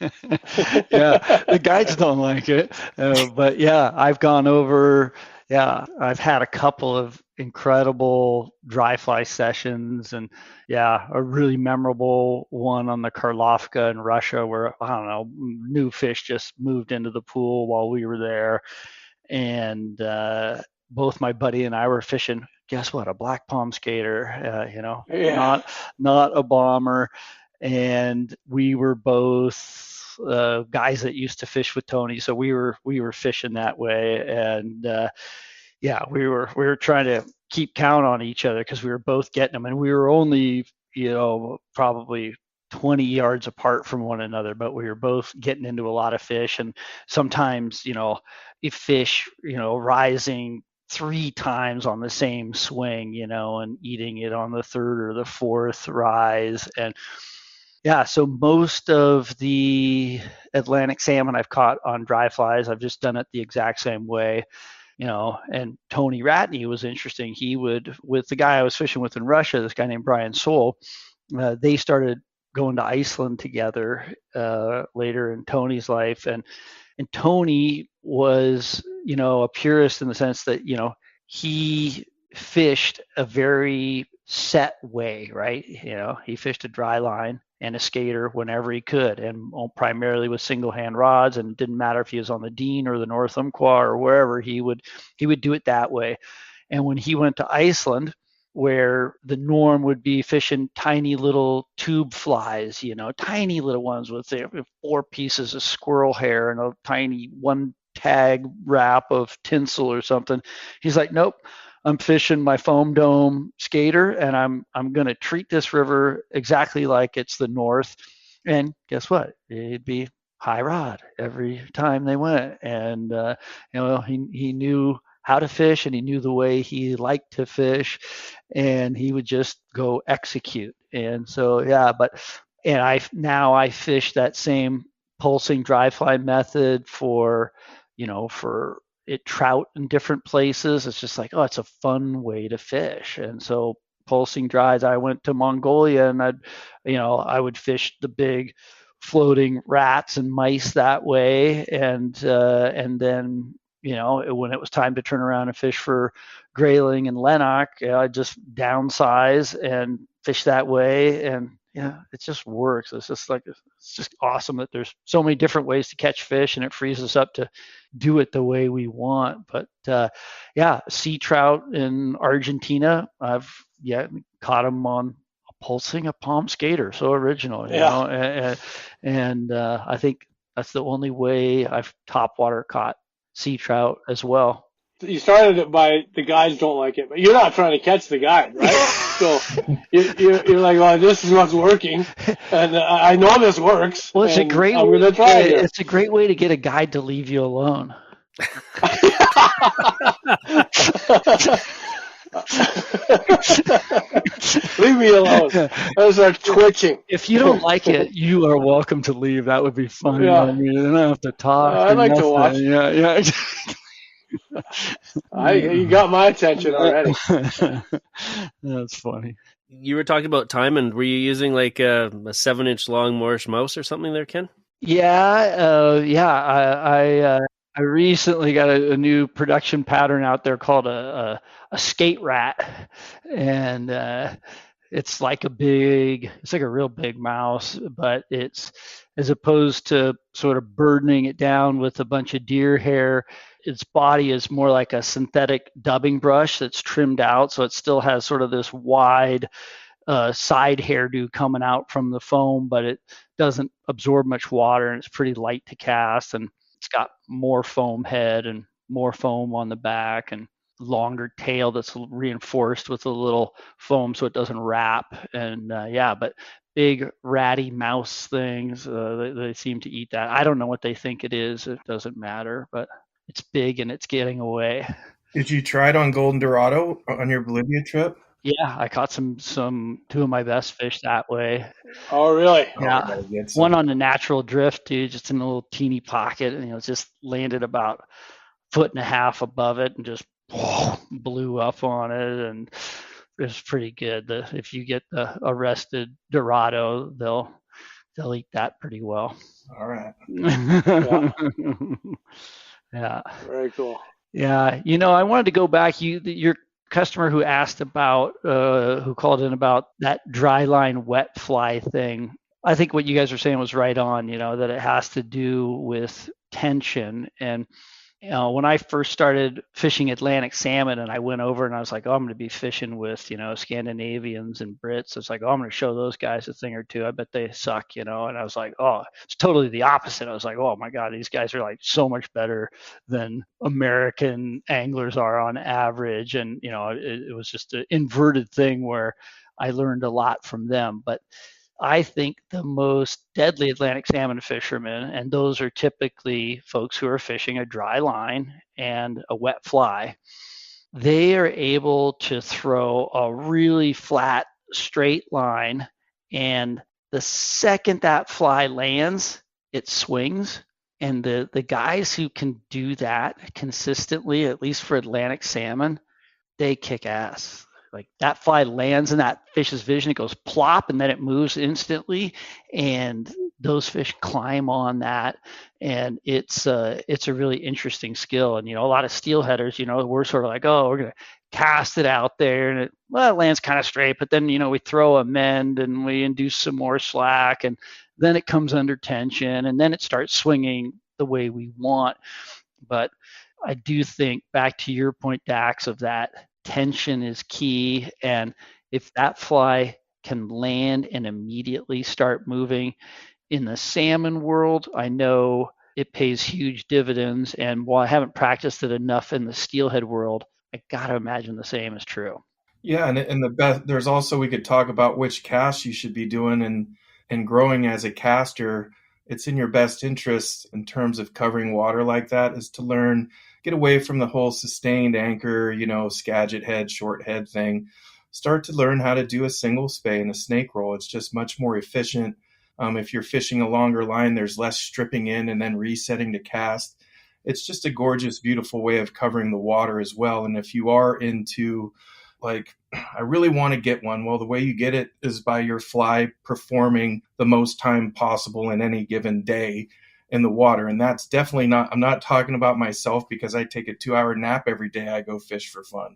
Yeah, the guides don't like it. But yeah, I've gone over. Yeah, I've had a couple of incredible dry fly sessions, and yeah, a really memorable one on the Karlovka in Russia where, I don't know, new fish just moved into the pool while we were there. And both my buddy and I were fishing, guess what, a black palm skater, not a bomber. And we were both guys that used to fish with Tony, so we were fishing that way. And yeah, we were trying to keep count on each other because we were both getting them, and we were only probably 20 yards apart from one another, but we were both getting into a lot of fish. And sometimes if fish rising 3 times on the same swing, and eating it on the 3rd or the 4th rise. And yeah, so most of the Atlantic salmon I've caught on dry flies, I've just done it the exact same way. And Tony Ratney was interesting. He would, with the guy I was fishing with in Russia, this guy named Brian Soule, they started going to Iceland together later in Tony's life. And Tony was, a purist in the sense that, he fished a very set way, right? He fished a dry line and a skater whenever he could, and primarily with single hand rods, and it didn't matter if he was on the Dean or the North Umpqua or wherever, he would do it that way. And when he went to Iceland, where the norm would be fishing tiny little tube flies, tiny little ones with 4 pieces of squirrel hair and a tiny 1 tag wrap of tinsel or something, he's like, nope, I'm fishing my foam dome skater, and I'm going to treat this river exactly like it's the North. And guess what? It'd be high rod every time they went. And he knew how to fish, and he knew the way he liked to fish, and he would just go execute. And so yeah, I fish that same pulsing dry fly method for trout in different places. It's just like, it's a fun way to fish. And so pulsing dries, I went to Mongolia, and I would fish the big floating rats and mice that way. And then, when it was time to turn around and fish for grayling and lennox, I just downsize and fish that way. And yeah, it just works. It's just awesome that there's so many different ways to catch fish, and it frees us up to do it the way we want. But yeah, sea trout in Argentina, I've caught them on pulsing a palm skater, so original, Yeah. and I think that's the only way I've topwater caught sea trout as well. You started it by the guys don't like it, but you're not trying to catch the guide, right? So you're like, well, this is what's working, and I know this works. Well, I'm gonna try it. it's a great way to get a guide to leave you alone. Leave me alone. I start twitching. If you don't like it, you are welcome to leave. That would be fun. Yeah. I mean, you don't have to talk. I'd like to watch. Yeah. You got my attention already. That's funny. You were talking about time, and were you using like a 7-inch long Morrish mouse or something there, Ken? I recently got a new production pattern out there called a skate rat, and it's like a real big mouse, but it's, as opposed to sort of burdening it down with a bunch of deer hair, its body is more like a synthetic dubbing brush that's trimmed out, so it still has sort of this wide side hairdo coming out from the foam, but it doesn't absorb much water, and it's pretty light to cast, and it's got more foam head and more foam on the back and longer tail that's reinforced with a little foam so it doesn't wrap. And but big ratty mouse things, they seem to eat that. I don't know what they think it is. It doesn't matter, but it's big and it's getting away. Did you try it on Golden Dorado on your Bolivia trip? Yeah, I caught two of my best fish that way. Oh, really? Yeah, one on the natural drift, dude, just in a little teeny pocket, and it just landed about 1.5 feet above it, and just blew up on it, and it was pretty good. If you get the arrested Dorado, they'll eat that pretty well. All right. Yeah. Very cool. Yeah, I wanted to go back. Your customer who asked about, who called in about that dry line wet fly thing. I think what you guys are saying was right on. That it has to do with tension. And when I first started fishing Atlantic salmon, and I went over and I was like, oh, I'm going to be fishing with, Scandinavians and Brits. It's like, oh, I'm going to show those guys a thing or two. I bet they suck, And I was like, oh, it's totally the opposite. I was like, oh my God, these guys are like so much better than American anglers are on average. And, it was just an inverted thing where I learned a lot from them. But I think the most deadly Atlantic salmon fishermen, and those are typically folks who are fishing a dry line and a wet fly, they are able to throw a really flat, straight line, and the second that fly lands, it swings. And the guys who can do that consistently, at least for Atlantic salmon, they kick ass. Like that fly lands in that fish's vision, it goes plop, and then it moves instantly, and those fish climb on that, and it's a really interesting skill. And a lot of steelheaders, we're sort of like, oh, we're gonna cast it out there, and it lands kind of straight, but then we throw a mend and we induce some more slack, and then it comes under tension, and then it starts swinging the way we want. But I do think, back to your point, Dax, of that tension is key, and if that fly can land and immediately start moving in the salmon world, I know it pays huge dividends. And while I haven't practiced it enough in the steelhead world, I gotta imagine the same is true. Yeah, and the best. There's also, we could talk about which cast you should be doing, and growing as a caster. It's in your best interest in terms of covering water like that is to learn, get away from the whole sustained anchor, Skagit head, short head thing. Start to learn how to do a single spay and a snake roll. It's just much more efficient. If you're fishing a longer line, there's less stripping in and then resetting to cast. It's just a gorgeous, beautiful way of covering the water as well. And if you are into, like, I really want to get one, well, the way you get it is by your fly performing the most time possible in any given day in the water. And that's definitely not, I'm not talking about myself, because I take a 2-hour nap every day I go fish for fun.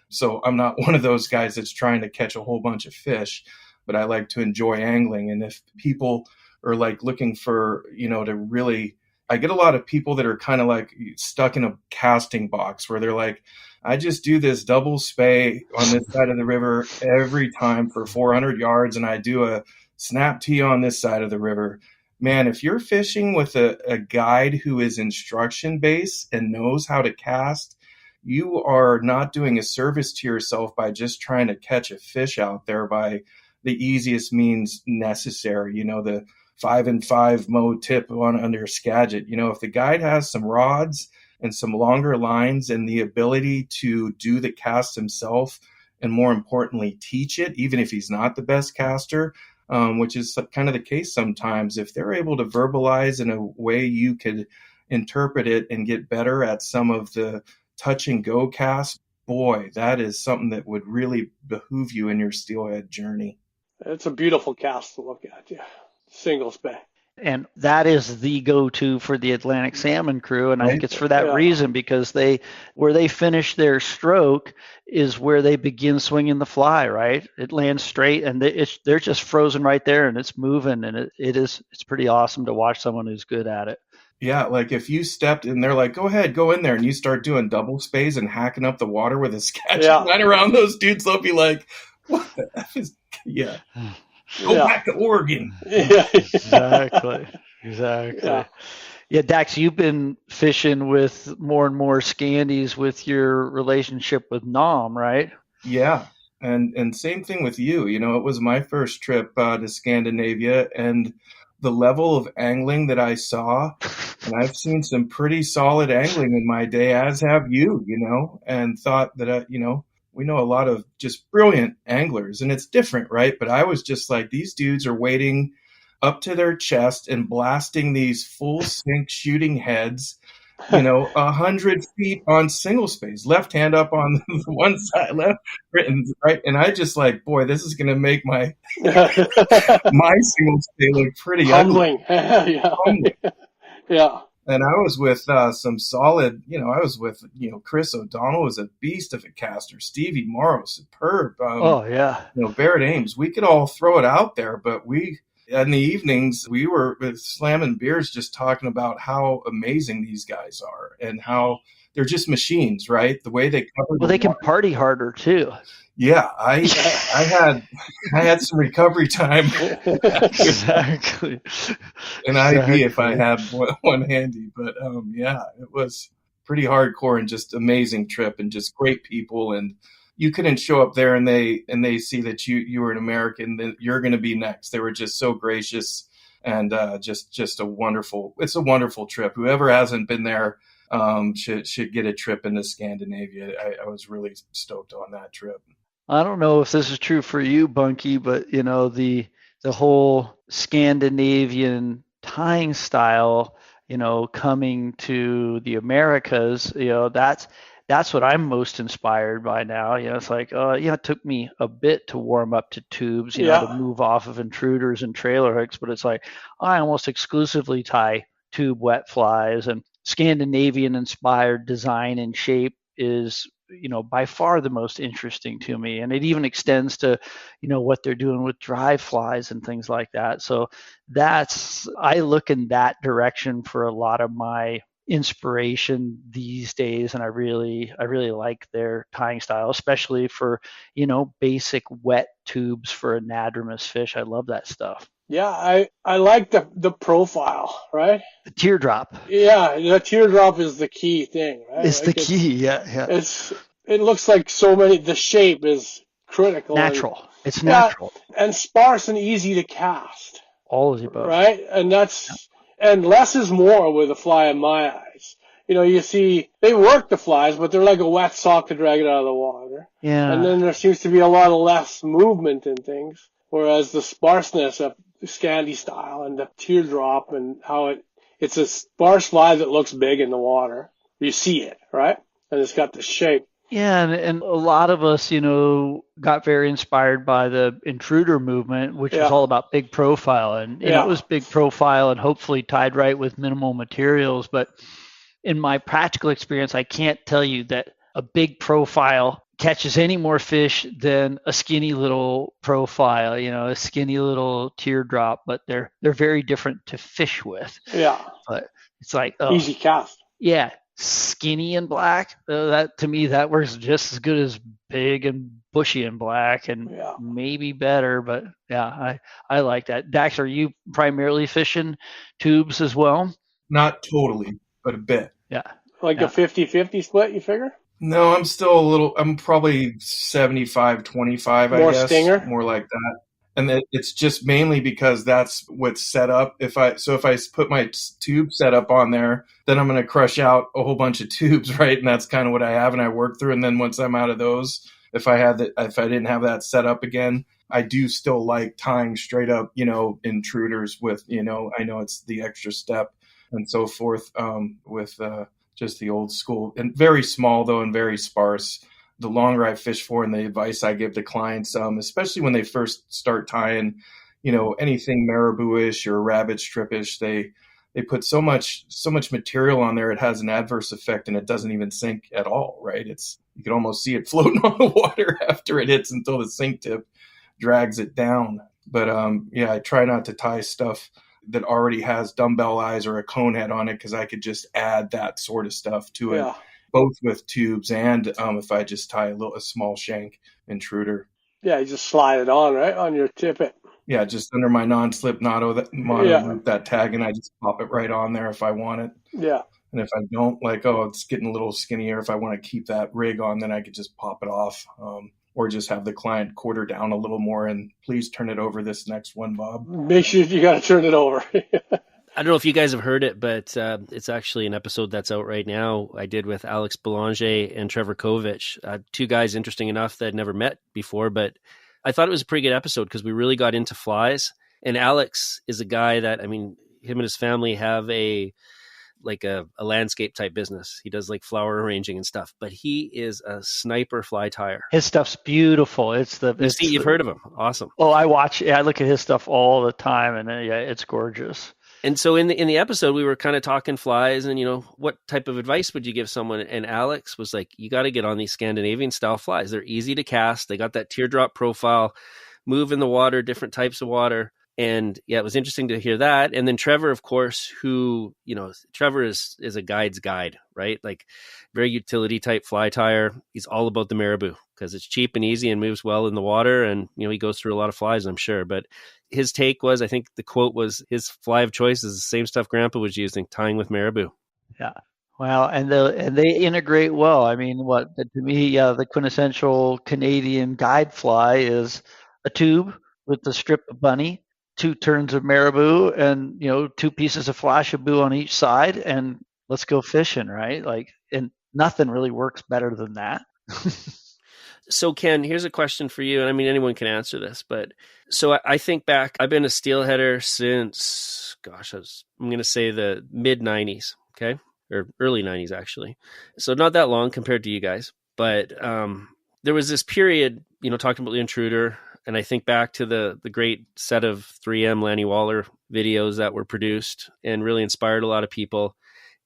So I'm not one of those guys that's trying to catch a whole bunch of fish. but I like to enjoy angling. And if people are like looking for, to really, I get a lot of people that are kind of like stuck in a casting box where they're like, I just do this double spay on this side of the river every time for 400 yards, and I do a snap tee on this side of the river. Man, if you're fishing with a guide who is instruction based and knows how to cast, you are not doing a service to yourself by just trying to catch a fish out there by the easiest means necessary. The 5-and-5 mode tip on under Skagit. If the guide has some rods and some longer lines and the ability to do the cast himself, and more importantly, teach it, even if he's not the best caster, which is kind of the case sometimes, if they're able to verbalize in a way you could interpret it and get better at some of the touch and go casts, boy, that is something that would really behoove you in your steelhead journey. It's a beautiful cast to look at, yeah. Single spay. And that is the go-to for the Atlantic salmon crew. And I think it's for that reason, because where they finish their stroke is where they begin swinging the fly, right? It lands straight and they're just frozen right there and it's moving. And it's pretty awesome to watch someone who's good at it. Yeah, like if you stepped in there, like, go ahead, go in there, and you start doing double spays and hacking up the water with a Skagit line around those dudes, they'll be like, what the F is, Go back to Oregon. Yeah. Exactly. Yeah, Dax, you've been fishing with more and more Scandies with your relationship with Nom, right? Yeah, and same thing with you. It was my first trip to Scandinavia, and the level of angling that I saw, and I've seen some pretty solid angling in my day, as have you, and thought that, we know a lot of just brilliant anglers, and it's different, right? But I was just like, these dudes are wading up to their chest and blasting these full sink shooting heads, 100 feet on single space, left hand up on the one side, left, right. And I just like, boy, this is going to make my my single space look pretty humbling. Humbling. Yeah. And I was with some solid, I was with, Chris O'Donnell was a beast of a caster. Stevie Morrow, superb. Barrett Ames. We could all throw it out there, but in the evenings, we were slamming beers just talking about how amazing these guys are and how they're just machines, right? The way they cover. Well, they can party harder too. Yeah, I had some recovery time. Exactly. An IV if I had one handy, but it was pretty hardcore and just amazing trip and just great people. And you couldn't show up there and they see that you were an American, then you're going to be next. They were just so gracious and just a wonderful trip. Whoever hasn't been there should get a trip into Scandinavia. I was really stoked on that trip. I don't know if this is true for you, Bunky, but the whole Scandinavian tying style, coming to the Americas, that's what I'm most inspired by now. It's like, it took me a bit to warm up to tubes, to move off of intruders and trailer hooks, but it's like I almost exclusively tie tube wet flies, and Scandinavian inspired design and shape is by far the most interesting to me. And it even extends to, what they're doing with dry flies and things like that. So I look in that direction for a lot of my inspiration these days. And I really like their tying style, especially for, basic wet tubes for anadromous fish. I love that stuff. Yeah, I like the profile, right? The teardrop. Yeah, the teardrop is the key thing, right? It's the key, yeah. It looks like so many, the shape is critical. Natural. It's natural. And sparse and easy to cast. All of the above. Right? And less is more with a fly in my eyes. You see, they work the flies, but they're like a wet sock to drag it out of the water. Yeah. And then there seems to be a lot of less movement in things. Whereas the sparseness of the Scandi style and the teardrop and how it's a sparse fly that looks big in the water. You see it, right? And it's got the shape. Yeah, and a lot of us, got very inspired by the intruder movement, which was all about big profile. And it was big profile and hopefully tied right with minimal materials. But in my practical experience, I can't tell you that a big profile catches any more fish than a skinny little profile, a skinny little teardrop, but they're very different to fish with. Yeah. But it's like, oh, Easy cast. yeah, skinny and black. That to me, that works just as good as big and bushy and black, and Yeah. maybe better. But yeah, I like that. Dax, are you primarily fishing tubes as well? Not totally, but a bit. Yeah. Like Yeah. a 50-50 split, you figure? No, I'm probably 75-25, I More guess. stinger? More like that. And it's just mainly because that's what's set up. If I put my tube setup on there, then I'm going to crush out a whole bunch of tubes, right? And that's kind of what I have and I work through. And then once I'm out of those, if I didn't have that set up again, I do still like tying straight up, intruders with, I know it's the extra step and so forth, with just the old school, and very small though, and very sparse. The longer I fish for and the advice I give to clients, especially when they first start tying, anything marabou-ish or rabbit strip-ish, they put so much material on there, it has an adverse effect and it doesn't even sink at all, right? You can almost see it floating on the water after it hits until the sink tip drags it down. But I try not to tie stuff that already has dumbbell eyes or a cone head on it, because I could just add that sort of stuff to it. Yeah. Both with tubes and if I just tie a small shank intruder. Yeah, you just slide it on, right, on your tippet. Yeah, just under my non-slip mono loop, that tag, and I just pop it right on there if I want it. Yeah. And if I don't, it's getting a little skinnier, if I want to keep that rig on, then I could just pop it off, or just have the client quarter down a little more and please turn it over this next one, Bob. Make sure you got to turn it over. I don't know if you guys have heard it, but it's actually an episode that's out right now. I did with Alex Belanger and Trevor Kovich, two guys interesting enough that I'd never met before, but I thought it was a pretty good episode because we really got into flies. And Alex is a guy that, him and his family have a landscape type business. He does like flower arranging and stuff, but he is a sniper fly tire. His stuff's beautiful. You've heard of him. Awesome. Oh, I look at his stuff all the time, and it's gorgeous. And so in the episode, we were kind of talking flies and, what type of advice would you give someone? And Alex was like, you got to get on these Scandinavian style flies. They're easy to cast. They got that teardrop profile, move in the water, different types of water. And yeah, it was interesting to hear that. And then Trevor, of course, who, Trevor is a guide's guide, right? Like very utility type fly tire. He's all about the marabou because it's cheap and easy and moves well in the water. And, he goes through a lot of flies, I'm sure. But his take was, I think the quote was, his fly of choice is the same stuff Grandpa was using, tying with marabou. Yeah. Well, and they integrate well. To me, the quintessential Canadian guide fly is a tube with the strip of bunny, 2 turns of marabou, and 2 pieces of flashabou on each side, and let's go fishing, right? And nothing really works better than that. So Ken, here's a question for you, and anyone can answer this, but so I think back, I've been a steelheader since, I'm going to say the mid 90s, okay? Or early 90s actually. So not that long compared to you guys, but there was this period, talking about the intruder, and I think back to the great set of 3M Lanny Waller videos that were produced and really inspired a lot of people.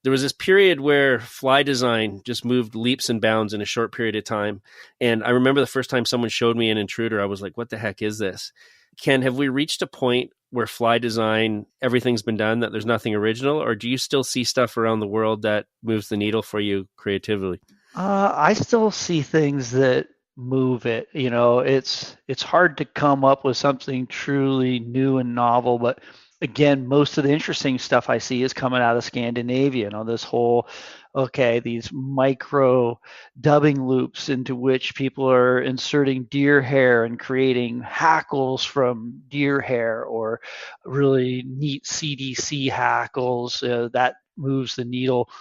There was this period where fly design just moved leaps and bounds in a short period of time. And I remember the first time someone showed me an intruder, I was like, what the heck is this? Ken, have we reached a point where fly design, everything's been done, that there's nothing original? Or do you still see stuff around the world that moves the needle for you creatively? I still see things that move it. It's hard to come up with something truly new and novel, but again, most of the interesting stuff I see is coming out of Scandinavia. This whole, these micro dubbing loops into which people are inserting deer hair and creating hackles from deer hair, or really neat CDC hackles that moves the needle.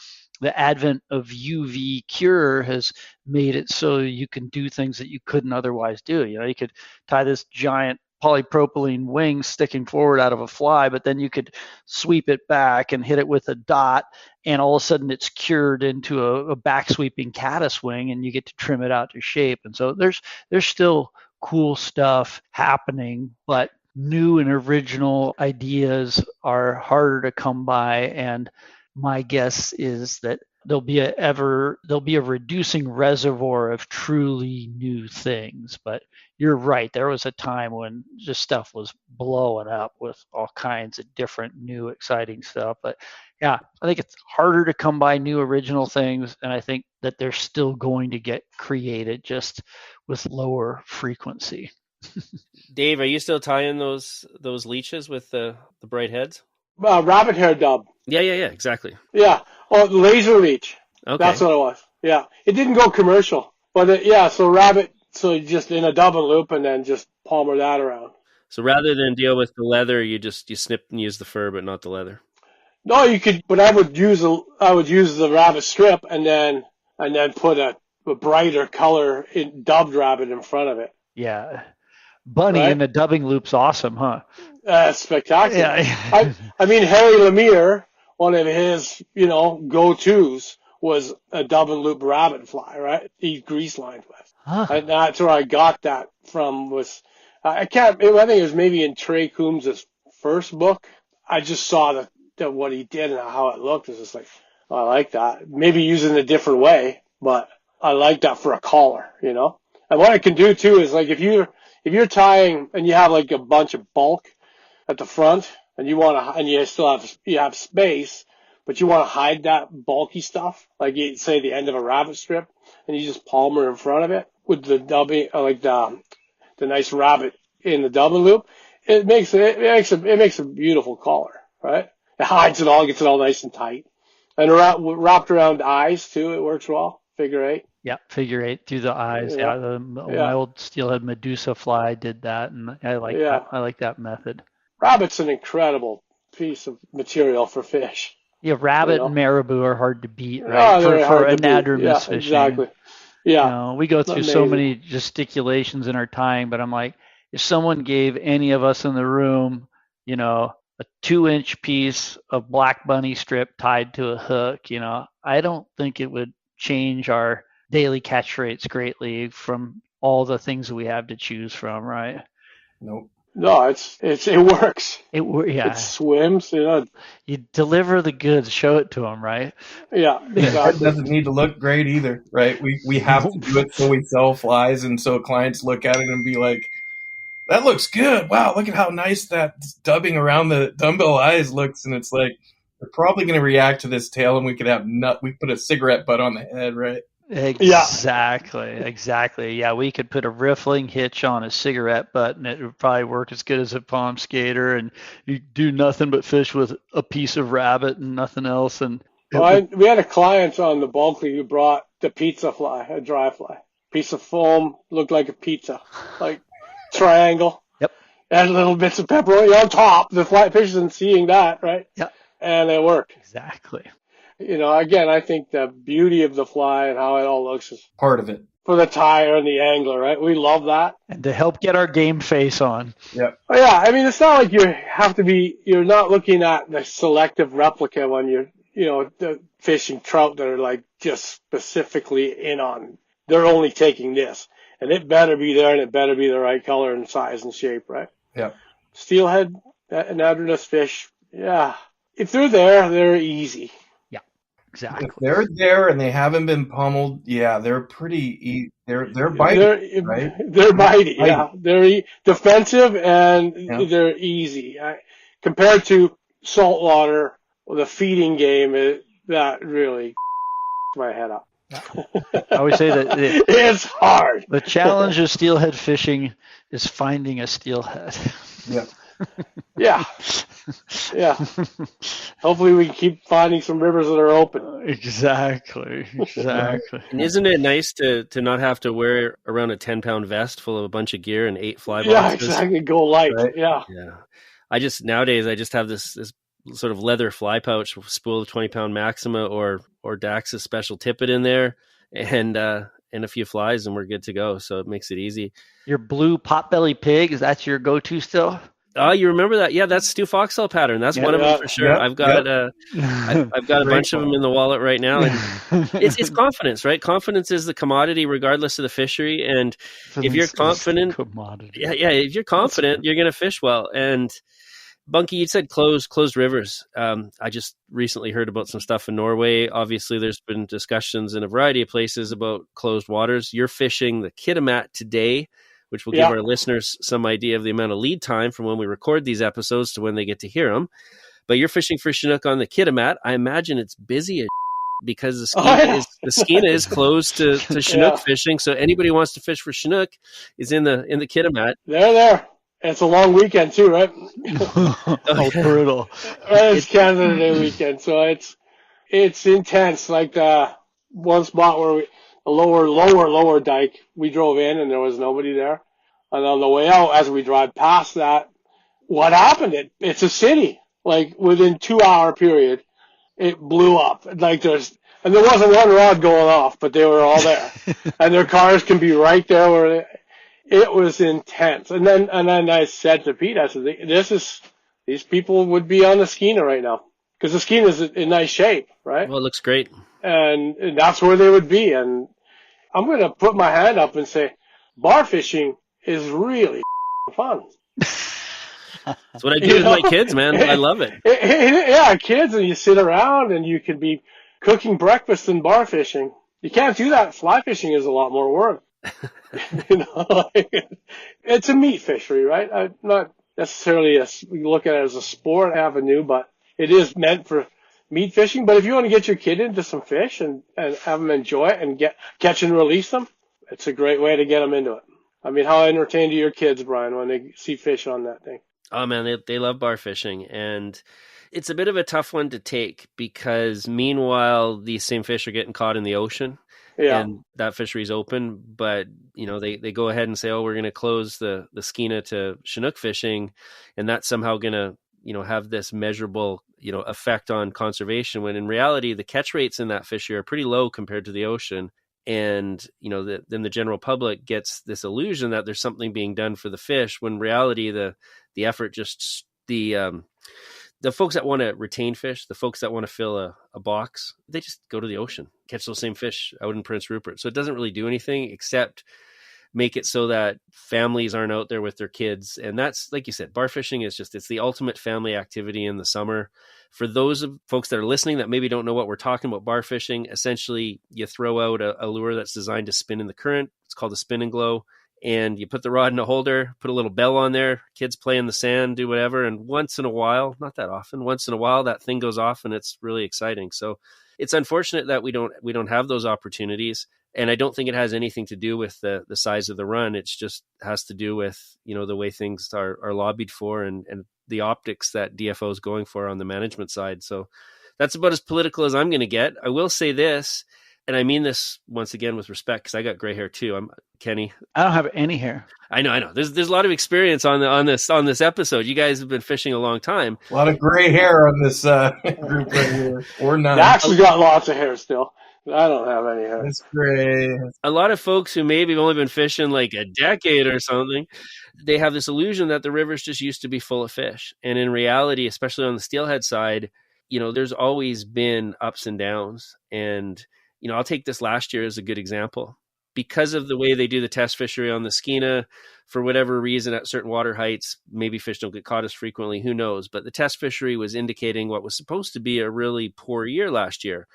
The advent of UV cure has made it so you can do things that you couldn't otherwise do. You could tie this giant polypropylene wing sticking forward out of a fly, but then you could sweep it back and hit it with a dot, and all of a sudden it's cured into a back sweeping caddis wing, and you get to trim it out to shape. And so there's still cool stuff happening, but new and original ideas are harder to come by. And my guess is that there'll be a reducing reservoir of truly new things. But you're right, there was a time when just stuff was blowing up with all kinds of different new exciting stuff. But yeah, I think it's harder to come by new original things, and I think that they're still going to get created, just with lower frequency. Dave, are you still tying those leeches with the bright heads? Rabbit hair dub. Yeah, exactly. Yeah. Oh, laser leech. Okay. That's what it was. Yeah. It didn't go commercial, but so rabbit, so just in a dub and loop and then just palmer that around. So rather than deal with the leather, you snip and use the fur, but not the leather. No, you could, but I would use the rabbit strip and then put a brighter color dubbed rabbit in front of it. Yeah. Bunny in the dubbing loop's awesome, huh? Spectacular. Yeah. I mean, Harry Lemire, one of his, go-tos was a dub and loop rabbit fly, right? He grease lined with. Huh. And that's where I got that from I think it was maybe in Trey Coombs' first book. I just saw that what he did and how it looked. It's just like, I like that. Maybe using it a different way, but I like that for a collar, And what I can do too is like if you're tying and you have like a bunch of bulk at the front and you still have space, but you want to hide that bulky stuff, like you say the end of a rabbit strip, and you just palmer in front of it with the dubbing, like the nice rabbit in the double loop. It makes a beautiful collar, right? It hides it all, gets it all nice and tight, and wrapped around eyes too. It works well. Figure 8. Yeah, figure 8 through the eyes. Yeah, my old Steelhead Medusa fly did that, and I like that. I like that method. Rabbit's an incredible piece of material for fish. Yeah, rabbit and marabou are hard to beat, right? For anadromous fishing. Exactly. Yeah. We go through so many gesticulations in our tying, but I'm like, if someone gave any of us in the room, a 2-inch piece of black bunny strip tied to a hook, I don't think it would change our daily catch rates greatly from all the things we have to choose from, right? Nope. No, it works. Yeah. It swims. You deliver the goods, show it to them, right? Yeah, exactly. It doesn't need to look great either, right? We have to do it so we sell flies, and so clients look at it and be like, "That looks good. Wow, look at how nice that dubbing around the dumbbell eyes looks." And it's like, they're probably going to react to this tail, and we could have we put a cigarette butt on the head, right? Exactly. Yeah, we could put a riffling hitch on a cigarette butt, and it would probably work as good as a palm skater, and you do nothing but fish with a piece of rabbit and nothing else. And we had a client on the Bulkley who brought the pizza fly, a dry fly, piece of foam, looked like a pizza, like triangle. Yep. And little bits of pepperoni on top. The fly fish isn't seeing that, right? Yep. And it worked. Exactly. Again, I think the beauty of the fly and how it all looks is part of it. For the tire and the angler, right? We love that. And to help get our game face on. Yep. Oh, yeah. I mean, it's not like you're not looking at the selective replica when you're, fishing trout that are like just specifically in on, they're only taking this. And it better be there and it better be the right color and size and shape, right? Yeah. Steelhead, anadromous fish, yeah. If they're there, they're easy. Exactly. If they're there and they haven't been pummeled, they're pretty. They're bitey, right? They're bitey. Yeah, they're defensive and they're easy. Compared to saltwater, the feeding game that really my head up. I always say that it's hard. The challenge of steelhead fishing is finding a steelhead. Yeah. Yeah. Hopefully we can keep finding some rivers that are open. Exactly. And isn't it nice to not have to wear around a 10-pound vest full of a bunch of gear and 8 fly boxes? Yeah, exactly. Go light. Right? Yeah. Nowadays I just have this sort of leather fly pouch, spool of 20-pound Maxima or Dax's special tippet in there, and a few flies, and we're good to go. So it makes it easy. Your blue potbelly pig, is that your go-to still? Oh, you remember that? Yeah, that's Stu Foxtail pattern. That's one of them for sure. I've got I've got a bunch of them in the wallet right now. And it's confidence, right? Confidence is the commodity, regardless of the fishery. And if you're confident, if you're confident, you're going to fish well. And Bunky, you said closed rivers. I just recently heard about some stuff in Norway. Obviously, there's been discussions in a variety of places about closed waters. You're fishing the Kitimat today, which will give our listeners some idea of the amount of lead time from when we record these episodes to when they get to hear them. But you're fishing for Chinook on the Kitimat. I imagine it's busy as because the Skeena is closed to Chinook fishing. So anybody who wants to fish for Chinook is in the Kitimat. They're there. It's a long weekend too, right? Oh, brutal. It's Canada Day weekend, so it's intense. Like the one spot where the lower dike, we drove in and there was nobody there. And on the way out, as we drive past that, what happened? It's a city. Like within 2-hour period, it blew up. Like there wasn't one rod going off, but they were all there. And their cars can be right there it was intense. And then I said to Pete, I said, these people would be on the Skeena right now. Because the Skeena is in nice shape, right? Well, it looks great. And that's where they would be. And I'm going to put my hand up and say, bar fishing is really fun. That's what I do with my kids, man. I love it. Yeah, kids, and you sit around and you could be cooking breakfast and bar fishing. You can't do that. Fly fishing is a lot more work. It's a meat fishery, right? I'm not necessarily we look at it as a sport avenue, but it is meant for meat fishing. But if you want to get your kid into some fish and have them enjoy it and catch and release them, it's a great way to get them into it. I mean, how entertained are your kids, Brian, when they see fish on that thing? Oh man, they love bar fishing, and it's a bit of a tough one to take because meanwhile these same fish are getting caught in the ocean. Yeah. And that fishery's open, but they go ahead and say, oh, we're going to close the Skeena to Chinook fishing, and that's somehow going to have this measurable effect on conservation, when in reality the catch rates in that fishery are pretty low compared to the ocean. And then the general public gets this illusion that there's something being done for the fish, when in reality the effort just the folks that want to retain fish, the folks that want to fill a box, they just go to the ocean, catch those same fish out in Prince Rupert. So it doesn't really do anything except make it so that families aren't out there with their kids. And that's, like you said, bar fishing is it's the ultimate family activity in the summer. For those of folks that are listening that maybe don't know what we're talking about bar fishing, essentially you throw out a lure that's designed to spin in the current. It's called a spin and glow. And you put the rod in a holder, put a little bell on there, kids play in the sand, do whatever. And once in a while, not that often, once in a while, that thing goes off and it's really exciting. So it's unfortunate that we don't have those opportunities. And I don't think it has anything to do with the size of the run. It's just has to do with, the way things are lobbied for and the optics that DFO is going for on the management side. So that's about as political as I'm going to get. I will say this, and I mean this once again with respect, because I got gray hair too. I'm Kenny. I don't have any hair. I know. There's a lot of experience on this episode. You guys have been fishing a long time. A lot of gray hair on this group right here, or none. Dax has got lots of hair still. I don't have any hair. It's gray. A lot of folks who maybe have only been fishing like a decade or something, they have this illusion that the rivers just used to be full of fish. And in reality, especially on the Steelhead side, there's always been ups and downs. And I'll take this last year as a good example. Because of the way they do the test fishery on the Skeena, for whatever reason, at certain water heights, maybe fish don't get caught as frequently, who knows? But the test fishery was indicating what was supposed to be a really poor year last year.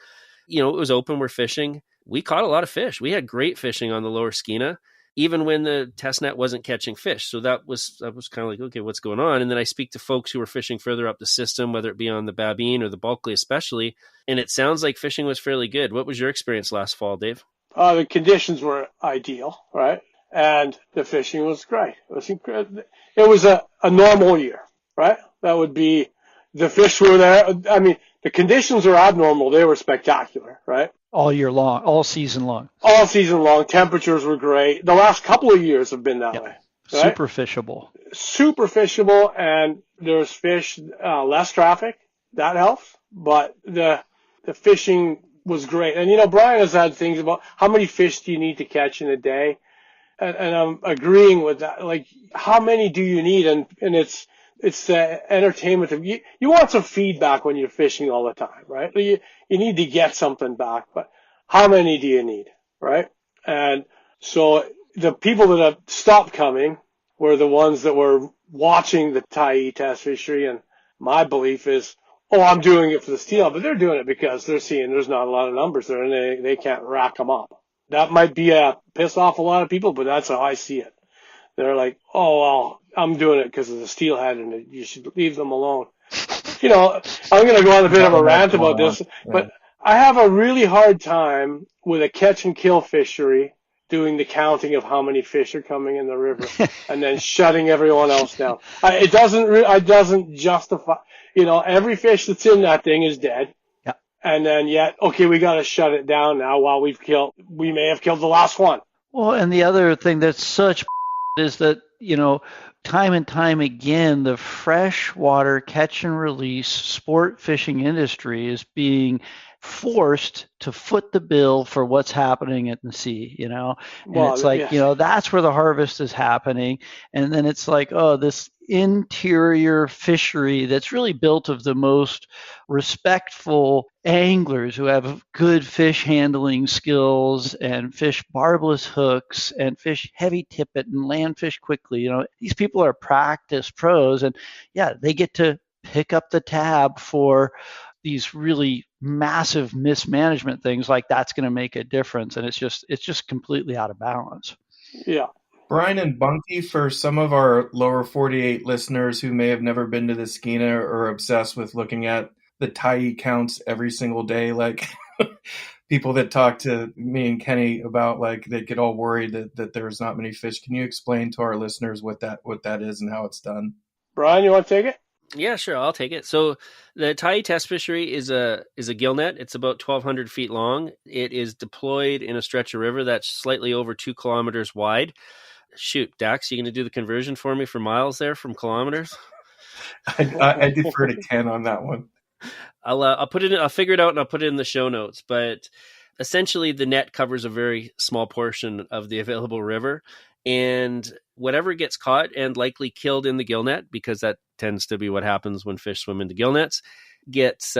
It was open, we're fishing. We caught a lot of fish. We had great fishing on the lower Skeena, even when the test net wasn't catching fish. So that was kind of like, okay, what's going on? And then I speak to folks who were fishing further up the system, whether it be on the Babine or the Bulkley especially, and it sounds like fishing was fairly good. What was your experience last fall, Dave? The conditions were ideal, right? And the fishing was great. It was incredible. It was a normal year, right? That would be, the fish were there. I mean, the conditions were abnormal. They were spectacular, right? All year long, all season long. All season long. Temperatures were great. The last couple of years have been that way. Right? Super fishable. Super fishable, and there's fish, less traffic. That helps. But the fishing was great. And, Brian has had things about how many fish do you need to catch in a day? And I'm agreeing with that. Like, how many do you need? And it's the entertainment of, you want some feedback when you're fishing all the time, right? You need to get something back, but how many do you need, right? And so the people that have stopped coming were the ones that were watching the Tyee test fishery and My belief is, oh, I'm doing it for the steelhead, but they're doing it because they're seeing there's not a lot of numbers there and they can't rack them up. That might be piss off a lot of people, but that's how I see it. They're like, oh, well, I'm doing it because of the steelhead and you should leave them alone. I'm going to go on a bit of a rant about this, but I have a really hard time with a catch and kill fishery doing the counting of how many fish are coming in the river and then shutting everyone else down. It doesn't justify, every fish that's in that thing is dead. Yeah. And then yet, okay, we got to shut it down now while we may have killed the last one. Well, and the other thing that's such is that, time and time again, the freshwater catch and release sport fishing industry is being forced to foot the bill for what's happening at the sea, and it's like, that's where the harvest is happening. And then it's like, oh, this interior fishery that's really built of the most respectful anglers who have good fish handling skills and fish barbless hooks and fish heavy tippet and land fish quickly. These people are practice pros, and they get to pick up the tab for these really massive mismanagement things. Like, that's going to make a difference, and it's just completely out of balance. Yeah. Brian and Bunky, for some of our lower 48 listeners who may have never been to the Skeena or are obsessed with looking at the tyee counts every single day, like people that talk to me and Kenny about, like, they get all worried that there's not many fish. Can you explain to our listeners what that is and how it's done? Brian, you want to take it? Yeah, sure. I'll take it. So the tyee test fishery is a gill net. It's about 1,200 feet long. It is deployed in a stretch of river that's slightly over 2 kilometers wide. Shoot, Dax, you going to do the conversion for me for miles there from kilometers? I defer to Ken on that one. I'll put it in, I'll figure it out and I'll put it in the show notes. But essentially, the net covers a very small portion of the available river, and whatever gets caught and likely killed in the gill net, because that tends to be what happens when fish swim into gill nets, gets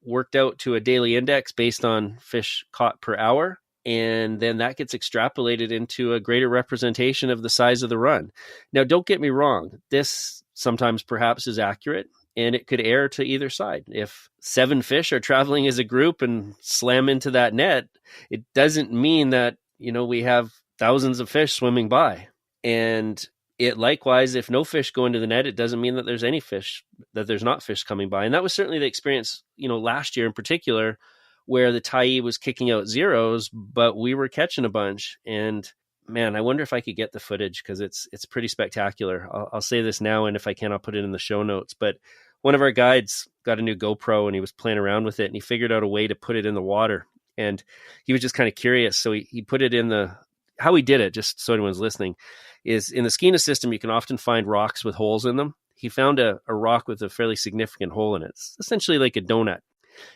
worked out to a daily index based on fish caught per hour. And then that gets extrapolated into a greater representation of the size of the run. Now, don't get me wrong. This sometimes perhaps is accurate, and it could err to either side. If 7 fish are traveling as a group and slam into that net, it doesn't mean that, we have thousands of fish swimming by. And it likewise, if no fish go into the net, it doesn't mean that there's any fish, that there's not fish coming by. And that was certainly the experience, last year in particular, where the tyee was kicking out zeros, but we were catching a bunch. And man, I wonder if I could get the footage, because it's pretty spectacular. I'll say this now, and if I can, I'll put it in the show notes. But one of our guides got a new GoPro, and he was playing around with it, and he figured out a way to put it in the water. And he was just kind of curious. So he put it in how he did it, just so anyone's listening, is in the Skeena system, you can often find rocks with holes in them. He found a rock with a fairly significant hole in it. It's essentially like a donut.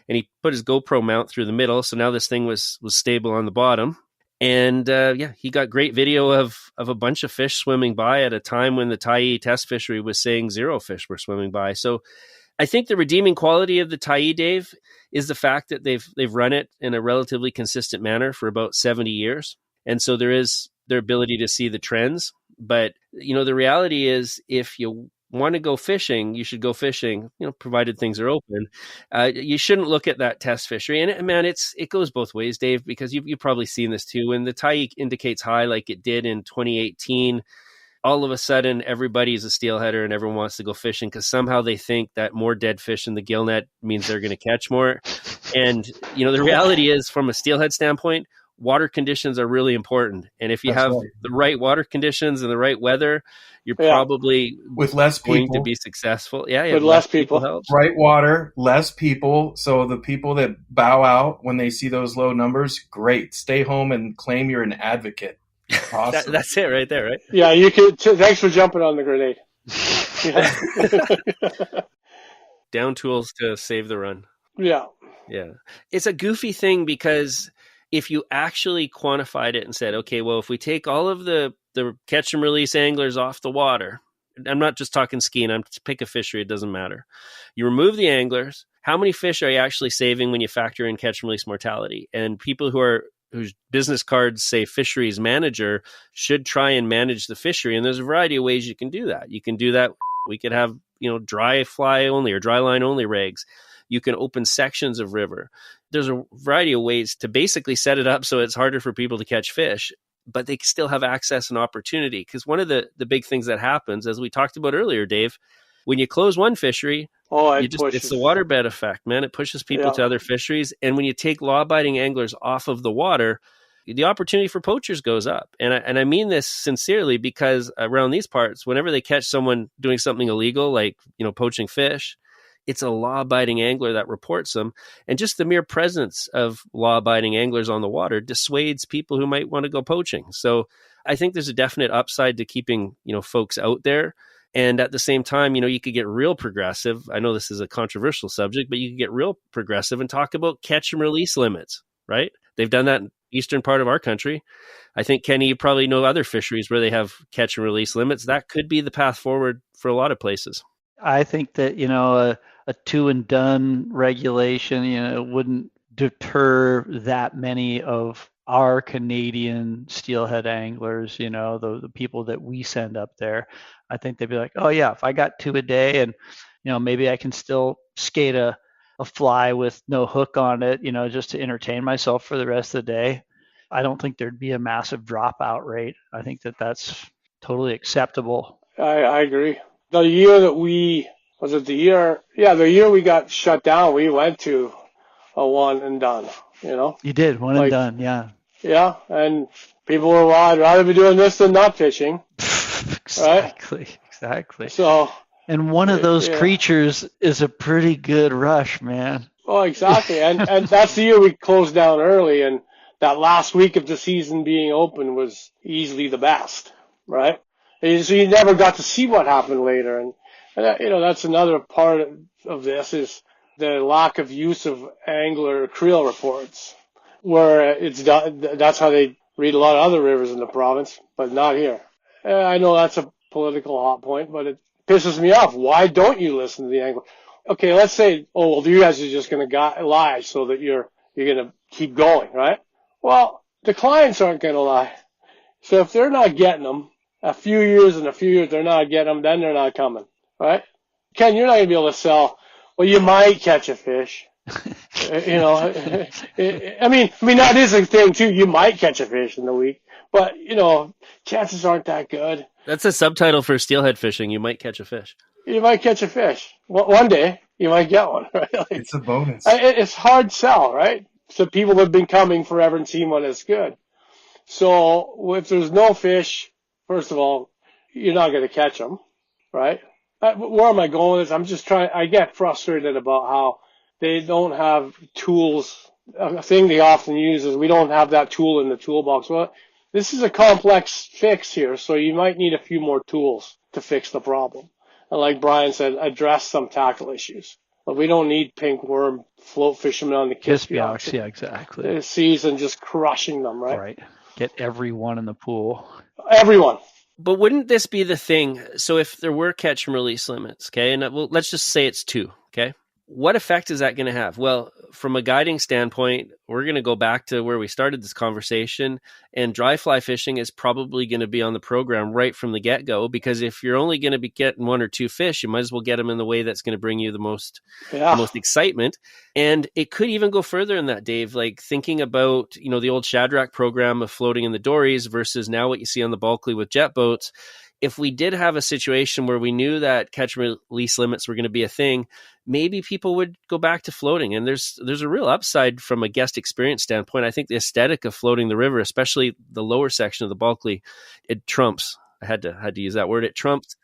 And he put his GoPro mount through the middle. So now this thing was stable on the bottom. And he got great video of a bunch of fish swimming by at a time when the tyee test fishery was saying 0 fish were swimming by. So I think the redeeming quality of the tyee, Dave, is the fact that they've run it in a relatively consistent manner for about 70 years. And so there is their ability to see the trends. But, the reality is, if you want to go fishing, you should go fishing, provided things are open. You shouldn't look at that test fishery. And man, it goes both ways, Dave, because you've probably seen this too. When the tyee indicates high, like it did in 2018, all of a sudden everybody's a steelheader and everyone wants to go fishing because somehow they think that more dead fish in the gill net means they're going to catch more. And, the reality is, from a steelhead standpoint, water conditions are really important. And if you have the right water conditions and the right weather, you're probably with less people going to be successful. Yeah. With less people helps. Right water, less people. So the people that bow out when they see those low numbers, great. Stay home and claim you're an advocate. Awesome. That's it right there, right? Yeah, you could. Thanks for jumping on the grenade. Down tools to save the run. Yeah. It's a goofy thing, because if you actually quantified it and said, okay, well, if we take all of the catch and release anglers off the water, I'm not just talking skiing, I'm just pick a fishery, it doesn't matter. You remove the anglers, how many fish are you actually saving when you factor in catch and release mortality? And people whose business cards say fisheries manager should try and manage the fishery. And there's a variety of ways you can do that. You can do that We could have, dry fly only or dry line only rigs. You can open sections of river. There's a variety of ways to basically set it up so it's harder for people to catch fish, but they still have access and opportunity. Because one of the big things that happens, as we talked about earlier, Dave, when you close one fishery, it's the waterbed effect, man. It pushes people to other fisheries. And when you take law-abiding anglers off of the water, the opportunity for poachers goes up. And I mean this sincerely, because around these parts, whenever they catch someone doing something illegal, like, poaching fish, it's a law-abiding angler that reports them. And just the mere presence of law-abiding anglers on the water dissuades people who might want to go poaching. So I think there's a definite upside to keeping, folks out there. And at the same time, you could get real progressive. I know this is a controversial subject, but you could get real progressive and talk about catch and release limits, right? They've done that in the eastern part of our country. I think, Kenny, you probably know other fisheries where they have catch and release limits. That could be the path forward for a lot of places. I think that, a two and done regulation, wouldn't deter that many of our Canadian steelhead anglers, the people that we send up there. I think they'd be like, oh yeah, if I got 2 a day and, maybe I can still skate a fly with no hook on it, just to entertain myself for the rest of the day. I don't think there'd be a massive dropout rate. I think that that's totally acceptable. I agree. The year that the year we got shut down, we went to a one and done, You did, one and done, yeah. Yeah, and people were, well, I'd rather be doing this than not fishing. Exactly, right? Exactly. So, and one of those creatures is a pretty good rush, man. Oh, exactly. And that's the year we closed down early, and that last week of the season being open was easily the best, right? And so you never got to see what happened later. And that's another part of this is the lack of use of angler creel reports, where that's how they read a lot of other rivers in the province, but not here. I know that's a political hot point, but it pisses me off. Why don't you listen to the angler? Okay, let's say, you guys are just going to lie so that you're going to keep going, right? Well, the clients aren't going to lie. So if they're not getting them, a few years they're not getting them, then they're not coming, right? Ken, you're not going to be able to sell, well, you might catch a fish. I mean, that is a thing too. You might catch a fish in the week, but, chances aren't that good. That's a subtitle for steelhead fishing. You might catch a fish. You might catch a fish. One day, you might get one, right? It's a bonus. It's hard sell, right? So people have been coming forever and seen one that's good. So if there's no fish, first of all, you're not going to catch them, right? Where am I going with this? I get frustrated about how they don't have tools. A thing they often use is we don't have that tool in the toolbox. Well, this is a complex fix here, so you might need a few more tools to fix the problem. And like Brian said, address some tackle issues. But we don't need pink worm float fishermen on the Kispiox. Yeah, exactly. The season just crushing them, right? Right. Get everyone in the pool. Everyone. But wouldn't this be the thing? So if there were catch and release limits, okay, and let's just say it's 2, okay? What effect is that going to have? Well, from a guiding standpoint, we're going to go back to where we started this conversation, and dry fly fishing is probably going to be on the program right from the get-go, because if you're only going to be getting 1 or 2 fish, you might as well get them in the way that's going to bring you the most excitement. And it could even go further in that, Dave, like thinking about, the old Shadrach program of floating in the dories versus now what you see on the Bulkley with jet boats. If we did have a situation where we knew that catch and release limits were going to be a thing, maybe people would go back to floating. And there's a real upside from a guest experience standpoint. I think the aesthetic of floating the river, especially the lower section of the Bulkley, it trumps. I had to use that word. It trumps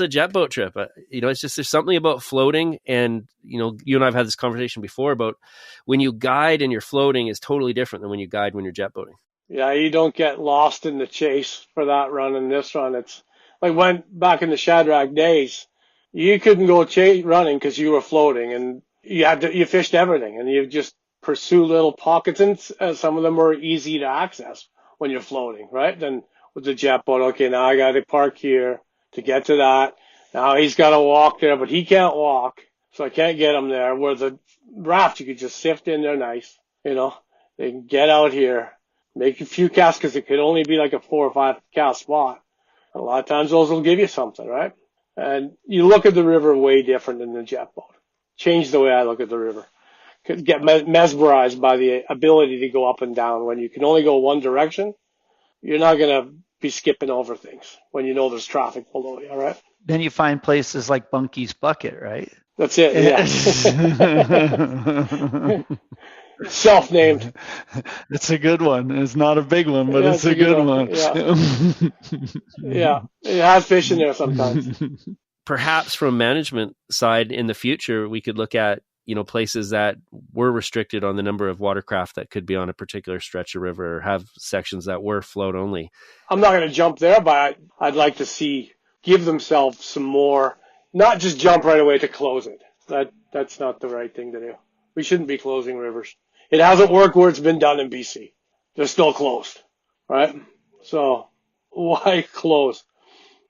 a jet boat trip. It's just, there's something about floating, and you and I have had this conversation before about when you guide and you're floating is totally different than when you guide when you're jet boating. Yeah, you don't get lost in the chase for that run and this run. It's like back in the Shadrach days, you couldn't go running because you were floating, and you fished everything, and you just pursue little pockets, and some of them were easy to access when you're floating, right? Then with the jet boat, okay, now I got to park here to get to that. Now he's got to walk there, but he can't walk, so I can't get him there. Where the raft, you could just sift in there nice, they can get out here. Make a few casts, because it could only be like a 4 or 5 cast spot. A lot of times those will give you something, right? And you look at the river way different than the jet boat. Changed the way I look at the river. Could get mesmerized by the ability to go up and down. When you can only go one direction, you're not going to be skipping over things when you know there's traffic below you, all right? Then you find places like Bunky's Bucket, right? That's it, yeah. Self-named. It's a good one. It's not a big one, but Yeah, it's a good one. Yeah, it has fish in there sometimes. Perhaps from management side in the future, we could look at, places that were restricted on the number of watercraft that could be on a particular stretch of river, or have sections that were float only. I'm not going to jump there, but I'd like to give themselves some more, not just jump right away to close it. That's not the right thing to do. We shouldn't be closing rivers. It hasn't worked where it's been done in BC. They're still closed, right? So why close?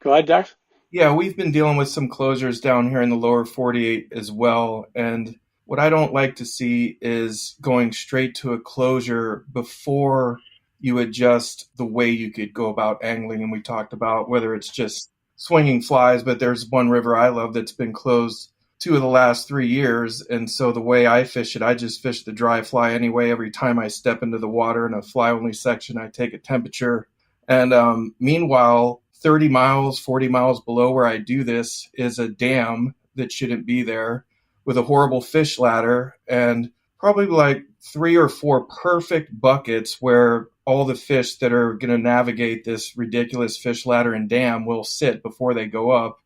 Go ahead, Dex. Yeah, we've been dealing with some closures down here in the lower 48 as well. And what I don't like to see is going straight to a closure before you adjust the way you could go about angling. And we talked about whether it's just swinging flies, but there's one river I love that's been closed 2 of the last 3 years. And so the way I fish it, I just fish the dry fly anyway. Every time I step into the water in a fly only section, I take a temperature. And meanwhile, 30 miles, 40 miles below where I do this is a dam that shouldn't be there with a horrible fish ladder and probably like 3 or 4 perfect buckets where all the fish that are going to navigate this ridiculous fish ladder and dam will sit before they go up.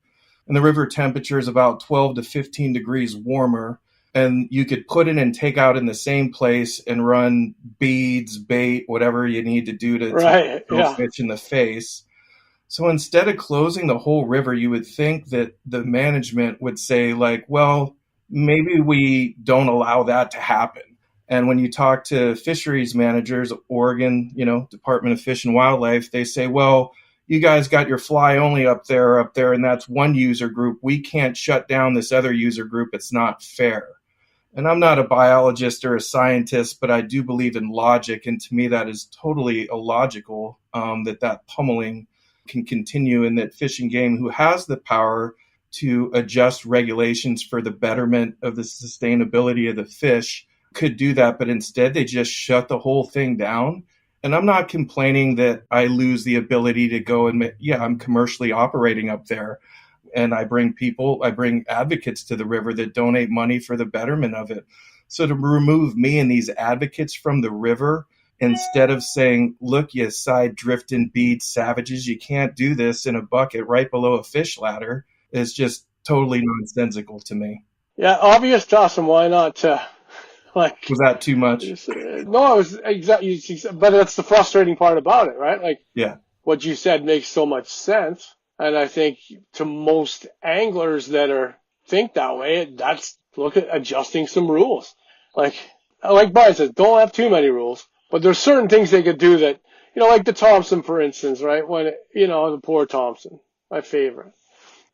And the river temperature is about 12 to 15 degrees warmer. And you could put it and take out in the same place and run beads, bait, whatever you need to do to throw fish in the face. So instead of closing the whole river, you would think that the management would say, like, well, maybe we don't allow that to happen. And when you talk to fisheries managers, Oregon, Department of Fish and Wildlife, they say, well, you guys got your fly only up there, and that's one user group. We can't shut down this other user group. It's not fair. And I'm not a biologist or a scientist, but I do believe in logic. And to me, that is totally illogical, that pummeling can continue, and that Fish and Game, who has the power to adjust regulations for the betterment of the sustainability of the fish, could do that. But instead, they just shut the whole thing down. And I'm not complaining that I lose the ability to go and, I'm commercially operating up there. And I bring advocates to the river that donate money for the betterment of it. So to remove me and these advocates from the river, instead of saying, look, you side drifting bead savages, you can't do this in a bucket right below a fish ladder, is just totally nonsensical to me. Yeah, obvious, Dawson. Why not? Was that too much? No, it was exactly. But that's the frustrating part about it, right? What you said makes so much sense, and I think to most anglers that think that way, look at adjusting some rules. Like Brian says, don't have too many rules. But there's certain things they could do that, like the Thompson, for instance, right? When, the poor Thompson, my favorite.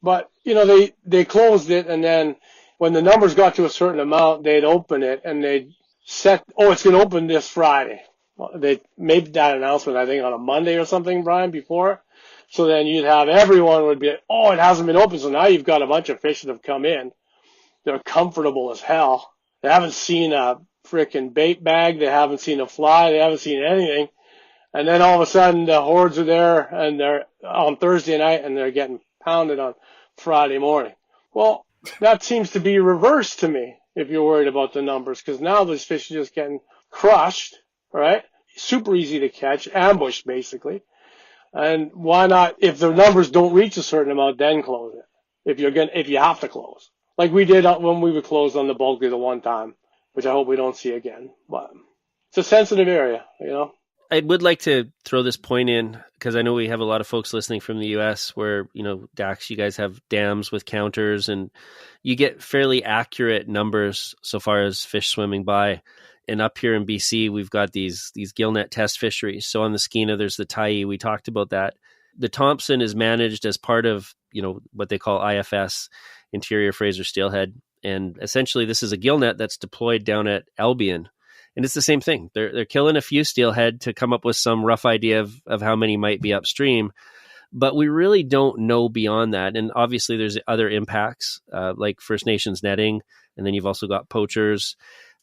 But, they closed it, and then when the numbers got to a certain amount, they'd open it and they'd set, it's going to open this Friday. They made that announcement, I think, on a Monday or something, Brian, before. So then you'd have everyone would be, it hasn't been open. So now you've got a bunch of fish that have come in. They're comfortable as hell. They haven't seen a frickin' bait bag. They haven't seen a fly. They haven't seen anything. And then all of a sudden the hordes are there and they're on Thursday night and they're getting pounded on Friday morning. Well, that seems to be reversed to me if you're worried about the numbers, because now those fish are just getting crushed, right? Super easy to catch, ambushed basically. And why not, if the numbers don't reach a certain amount, then close it. If you have to close. Like we did when we were closed on the Bulkley the one time, which I hope we don't see again. But it's a sensitive area, I would like to throw this point in because I know we have a lot of folks listening from the US where, Dax, you guys have dams with counters and you get fairly accurate numbers so far as fish swimming by. And up here in BC, we've got these gillnet test fisheries. So on the Skeena, there's the Tyee. We talked about that. The Thompson is managed as part of, what they call IFS, Interior Fraser Steelhead. And essentially, this is a gillnet that's deployed down at Albion. And it's the same thing. They're killing a few steelhead to come up with some rough idea of how many might be upstream. But we really don't know beyond that. And obviously there's other impacts, like First Nations netting. And then you've also got poachers.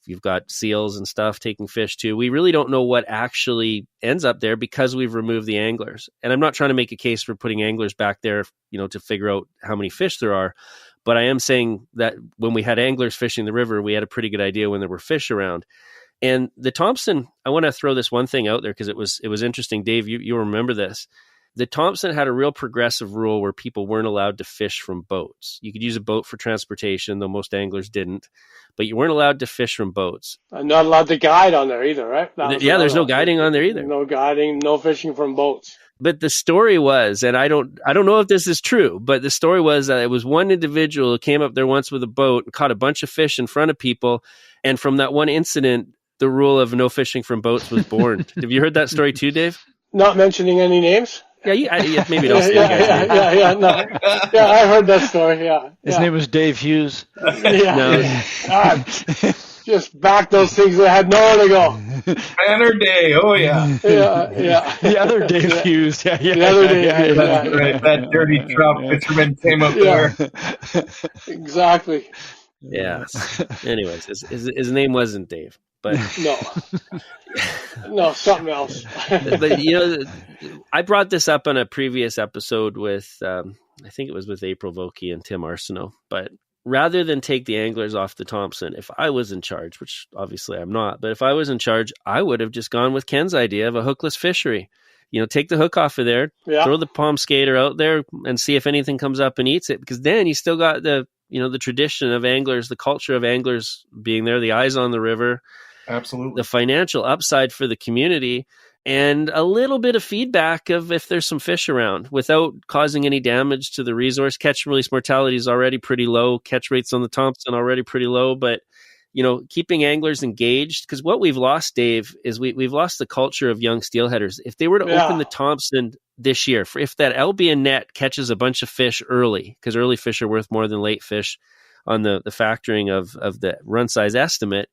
You've got seals and stuff taking fish too. We really don't know what actually ends up there because we've removed the anglers. And I'm not trying to make a case for putting anglers back there, to figure out how many fish there are. But I am saying that when we had anglers fishing the river, we had a pretty good idea when there were fish around. And the Thompson, I want to throw this one thing out there because it was interesting. Dave, you remember this. The Thompson had a real progressive rule where people weren't allowed to fish from boats. You could use a boat for transportation, though most anglers didn't, but you weren't allowed to fish from boats. I'm not allowed to guide on there either, right? Yeah, there's no guiding on there either. No guiding, no fishing from boats. But the story was, and I don't know if this is true, but the story was that it was one individual who came up there once with a boat and caught a bunch of fish in front of people, and from that one incident, the rule of no fishing from boats was born. Have you heard that story too, Dave? Not mentioning any names? Yeah, maybe don't say yeah, I heard that story, yeah. His name was Dave Hughes. Yeah. No. Just back those things that had nowhere to go. Banner Day, oh yeah. Yeah. The other Dave Hughes. Yeah. The other day. That's right. That dirty trout fisherman came up there. Exactly. Yes. Anyways, his name wasn't Dave. But no, something else. But I brought this up on a previous episode with, I think it was with April Vokey and Tim Arsenault. But rather than take the anglers off the Thompson, if I was in charge, which obviously I'm not, but if I was in charge, I would have just gone with Ken's idea of a hookless fishery. Take the hook off of there, throw the palm skater out there, and see if anything comes up and eats it. Because then you still got the tradition of anglers, the culture of anglers being there, the eyes on the river. Absolutely. The financial upside for the community, and a little bit of feedback of if there's some fish around without causing any damage to the resource. Catch and release mortality is already pretty low. Catch rates on the Thompson already pretty low, but keeping anglers engaged, because what we've lost, Dave, is we've lost the culture of young steelheaders. If they were to open the Thompson this year, if that Albion net catches a bunch of fish early, because early fish are worth more than late fish on the factoring of the run size estimate.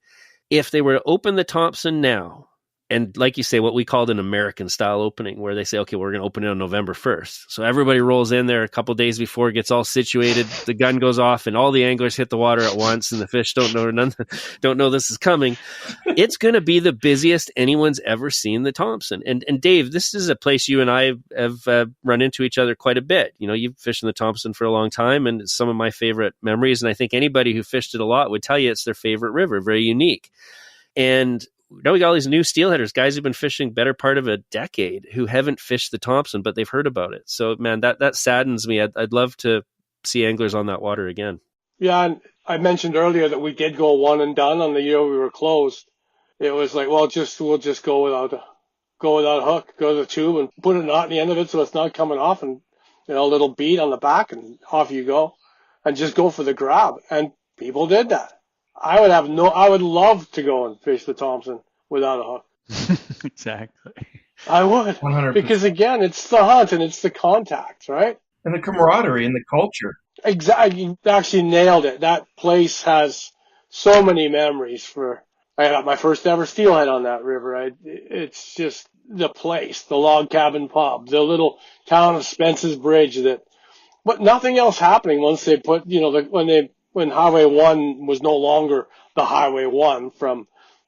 If they were to open the Thompson now, and like you say, what we called an American style opening, where they say, okay, we're going to open it on November 1st. So everybody rolls in there a couple days before, gets all situated, the gun goes off, and all the anglers hit the water at once, and the fish don't know this is coming. It's going to be the busiest anyone's ever seen the Thompson. And Dave, this is a place you and I have run into each other quite a bit. You've fished in the Thompson for a long time, and it's some of my favorite memories. And I think anybody who fished it a lot would tell you it's their favorite river, very unique. And now we got all these new steelheaders, guys who've been fishing better part of a decade who haven't fished the Thompson, but they've heard about it. So, man, that saddens me. I'd love to see anglers on that water again. Yeah, and I mentioned earlier that we did go one and done on the year we were closed. It was like, well, we'll just go without a hook, go to the tube and put a knot in the end of it so it's not coming off, and a little bead on the back, and off you go, and just go for the grab. And people did that. I would love to go and fish the Thompson without a hook. Exactly. I would. 100%. Because again, it's the hunt and it's the contact, right? And the camaraderie and the culture. Exactly. You actually nailed it. That place has so many memories. I got my first ever steelhead on that river. It's just the place, the log cabin pub, the little town of Spence's Bridge but nothing else happening once they put, when Highway 1 was no longer the Highway 1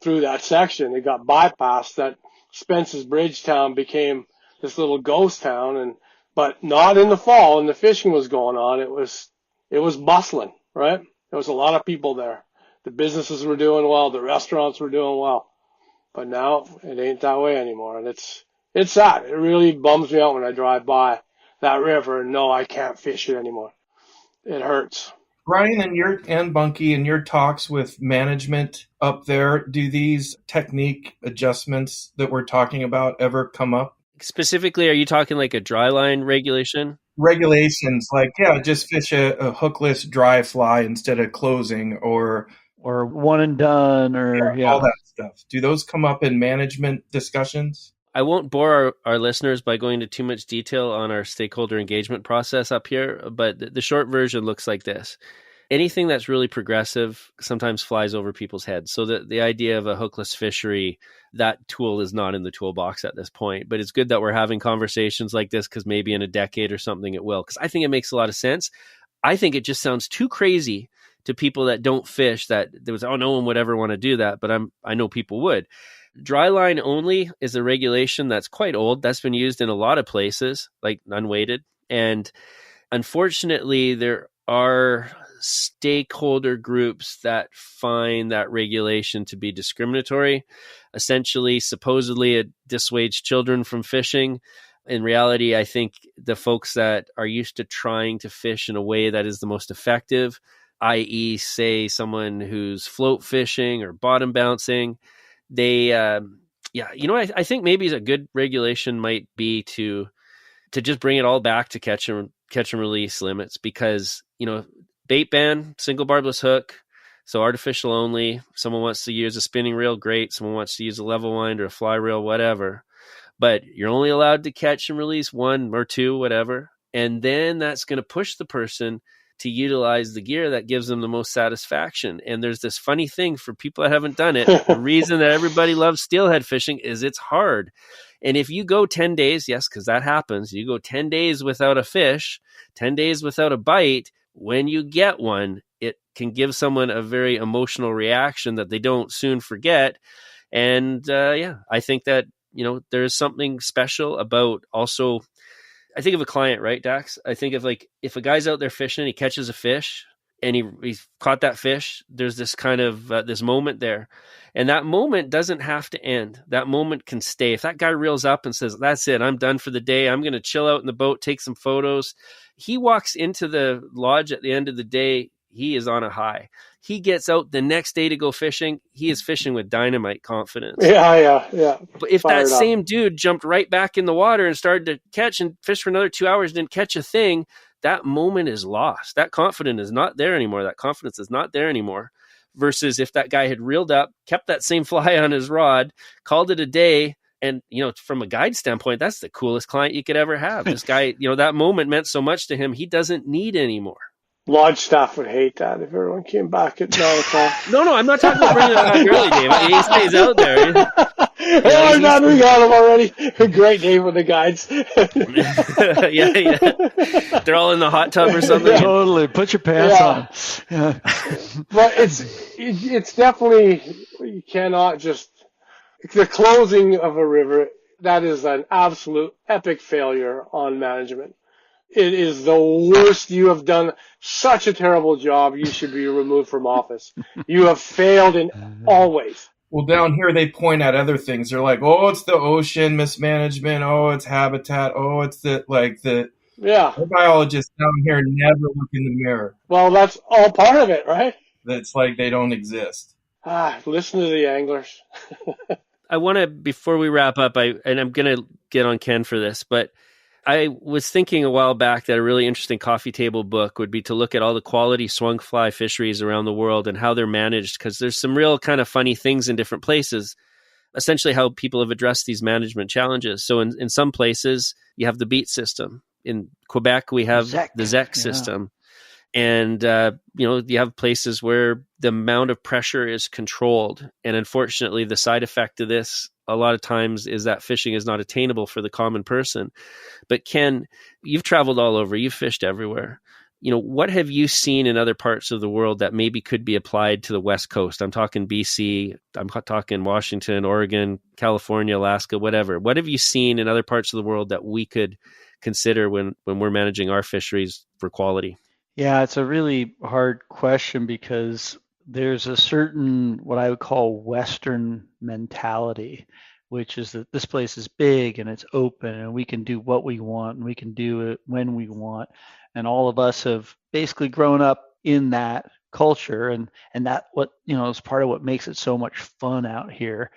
through that section. It got bypassed. That Spence's Bridge town became this little ghost town, but not in the fall, and the fishing was going on. It was bustling, right? There was a lot of people there. The businesses were doing well. The restaurants were doing well. But now it ain't that way anymore. And it's sad. It really bums me out when I drive by that river and know I can't fish it anymore. It hurts. Brian and Bunky, in your talks with management up there, do these technique adjustments that we're talking about ever come up? Specifically, are you talking like a dry line regulation? Regulations like, just fish a hookless dry fly instead of closing or one and done or all that stuff. Do those come up in management discussions? I won't bore our listeners by going into too much detail on our stakeholder engagement process up here, but the short version looks like this. anything that's really progressive sometimes flies over people's heads. So the idea of a hookless fishery, that tool is not in the toolbox at this point. But it's good that we're having conversations like this, because maybe in a decade or something it will. Because I think it makes a lot of sense. I think it just sounds too crazy to people that don't fish, that there was, oh, no one would ever want to do that. But I know people would. Dry line only is a regulation that's quite old. That's been used in a lot of places, like unweighted. And unfortunately, there are stakeholder groups that find that regulation to be discriminatory. Essentially, supposedly, it dissuades children from fishing. In reality, I think the folks that are used to trying to fish in a way that is the most effective, i.e., say someone who's float fishing or bottom bouncing, they, I think maybe a good regulation might be to just bring it all back to catch and release limits, because, bait ban, single barbless hook, so artificial only. Someone wants to use a spinning reel, great. Someone wants to use a level wind or a fly reel, whatever. But you're only allowed to catch and release one or two, whatever. And then that's going to push the person to utilize the gear that gives them the most satisfaction. And there's this funny thing for people that haven't done it. The reason that everybody loves steelhead fishing is it's hard. And if you go 10 days, yes, because that happens, you go 10 days without a fish, 10 days without a bite, when you get one, it can give someone a very emotional reaction that they don't soon forget. And I think that, there's something special about also, I think of a client, right, Dax? I think of if a guy's out there fishing, he catches a fish and he's caught that fish, there's this kind of this moment there. And that moment doesn't have to end. That moment can stay. If that guy reels up and says, that's it, I'm done for the day, I'm going to chill out in the boat, take some photos. He walks into the lodge at the end of the day, he is on a high. He gets out the next day to go fishing. He is fishing with dynamite confidence. Yeah. But if that same dude jumped right back in the water and started to catch and fish for another 2 hours, didn't catch a thing, that moment is lost. That confidence is not there anymore. Versus if that guy had reeled up, kept that same fly on his rod, called it a day. And, from a guide standpoint, that's the coolest client you could ever have. This guy, that moment meant so much to him. He doesn't need any more. Lodge staff would hate that if everyone came back at 9 o'clock. No, I'm not talking about bringing it back early, Dave. He stays out there. I'm not, we got him already. Great day for the guides. yeah. They're all in the hot tub or something. Totally. Put your pants on. Yeah. But it's definitely, you cannot just, the closing of a river, that is an absolute epic failure on management. It is the worst. You have done such a terrible job. You should be removed from office. You have failed in all ways. Well, down here they point at other things. They're like, oh, it's the ocean mismanagement. Oh, it's habitat. Oh, it's the biologists down here never look in the mirror. Well, that's all part of it, right? That's like they don't exist. Listen to the anglers. I want to, before we wrap up, and I'm going to get on Ken for this, but I was thinking a while back that a really interesting coffee table book would be to look at all the quality swung fly fisheries around the world and how they're managed, because there's some real kind of funny things in different places, essentially how people have addressed these management challenges. So in some places, you have the beat system. In Quebec, we have the ZEC system. And, you have places where the amount of pressure is controlled. And unfortunately, the side effect of this a lot of times is that fishing is not attainable for the common person. But Ken, you've traveled all over, you've fished everywhere. What have you seen in other parts of the world that maybe could be applied to the West Coast? I'm talking BC, I'm talking Washington, Oregon, California, Alaska, whatever. What have you seen in other parts of the world that we could consider when we're managing our fisheries for quality? Yeah, it's a really hard question because there's a certain, what I would call Western mentality, which is that this place is big and it's open and we can do what we want and we can do it when we want. And all of us have basically grown up in that culture, and that is part of what makes it so much fun out here.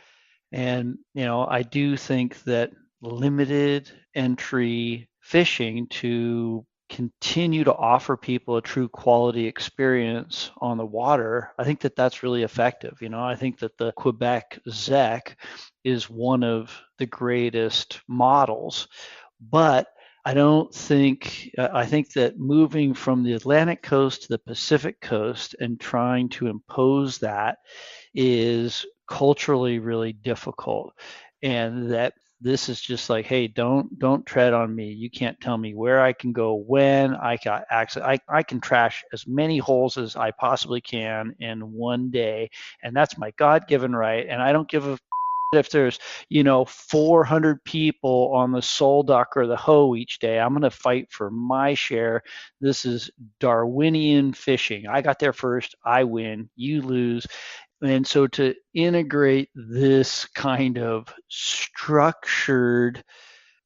And, I do think that limited entry fishing to continue to offer people a true quality experience on the water, I think that that's really effective. I think that the Quebec ZEC is one of the greatest models, but I don't think, I think that moving from the Atlantic coast to the Pacific coast and trying to impose that is culturally really difficult. And that this is just like, hey, don't tread on me. You can't tell me where I can go, when I got access. I can trash as many holes as I possibly can in one day. And that's my God-given right. And I don't give a if there's 400 people on the sole duck or the hoe each day. I'm going to fight for my share. This is Darwinian fishing. I got there first, I win, you lose. And so to integrate this kind of structured,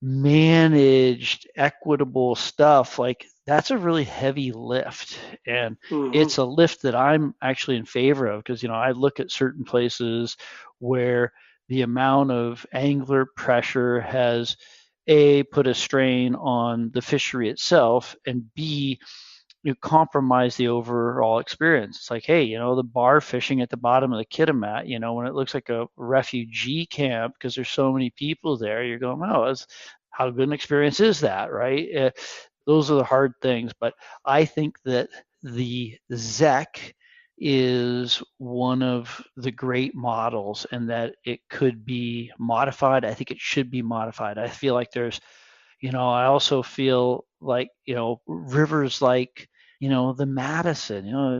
managed, equitable stuff, like that's a really heavy lift. And it's a lift that I'm actually in favor of because, I look at certain places where the amount of angler pressure has A, put a strain on the fishery itself, and B, you compromise the overall experience. It's like, hey, the bar fishing at the bottom of the Kitimat, when it looks like a refugee camp because there's so many people there, you're going, oh, how good an experience is that, right? Those are the hard things. But I think that the ZEC is one of the great models and that it could be modified. I think it should be modified. I feel like I also feel like, rivers like, the Madison,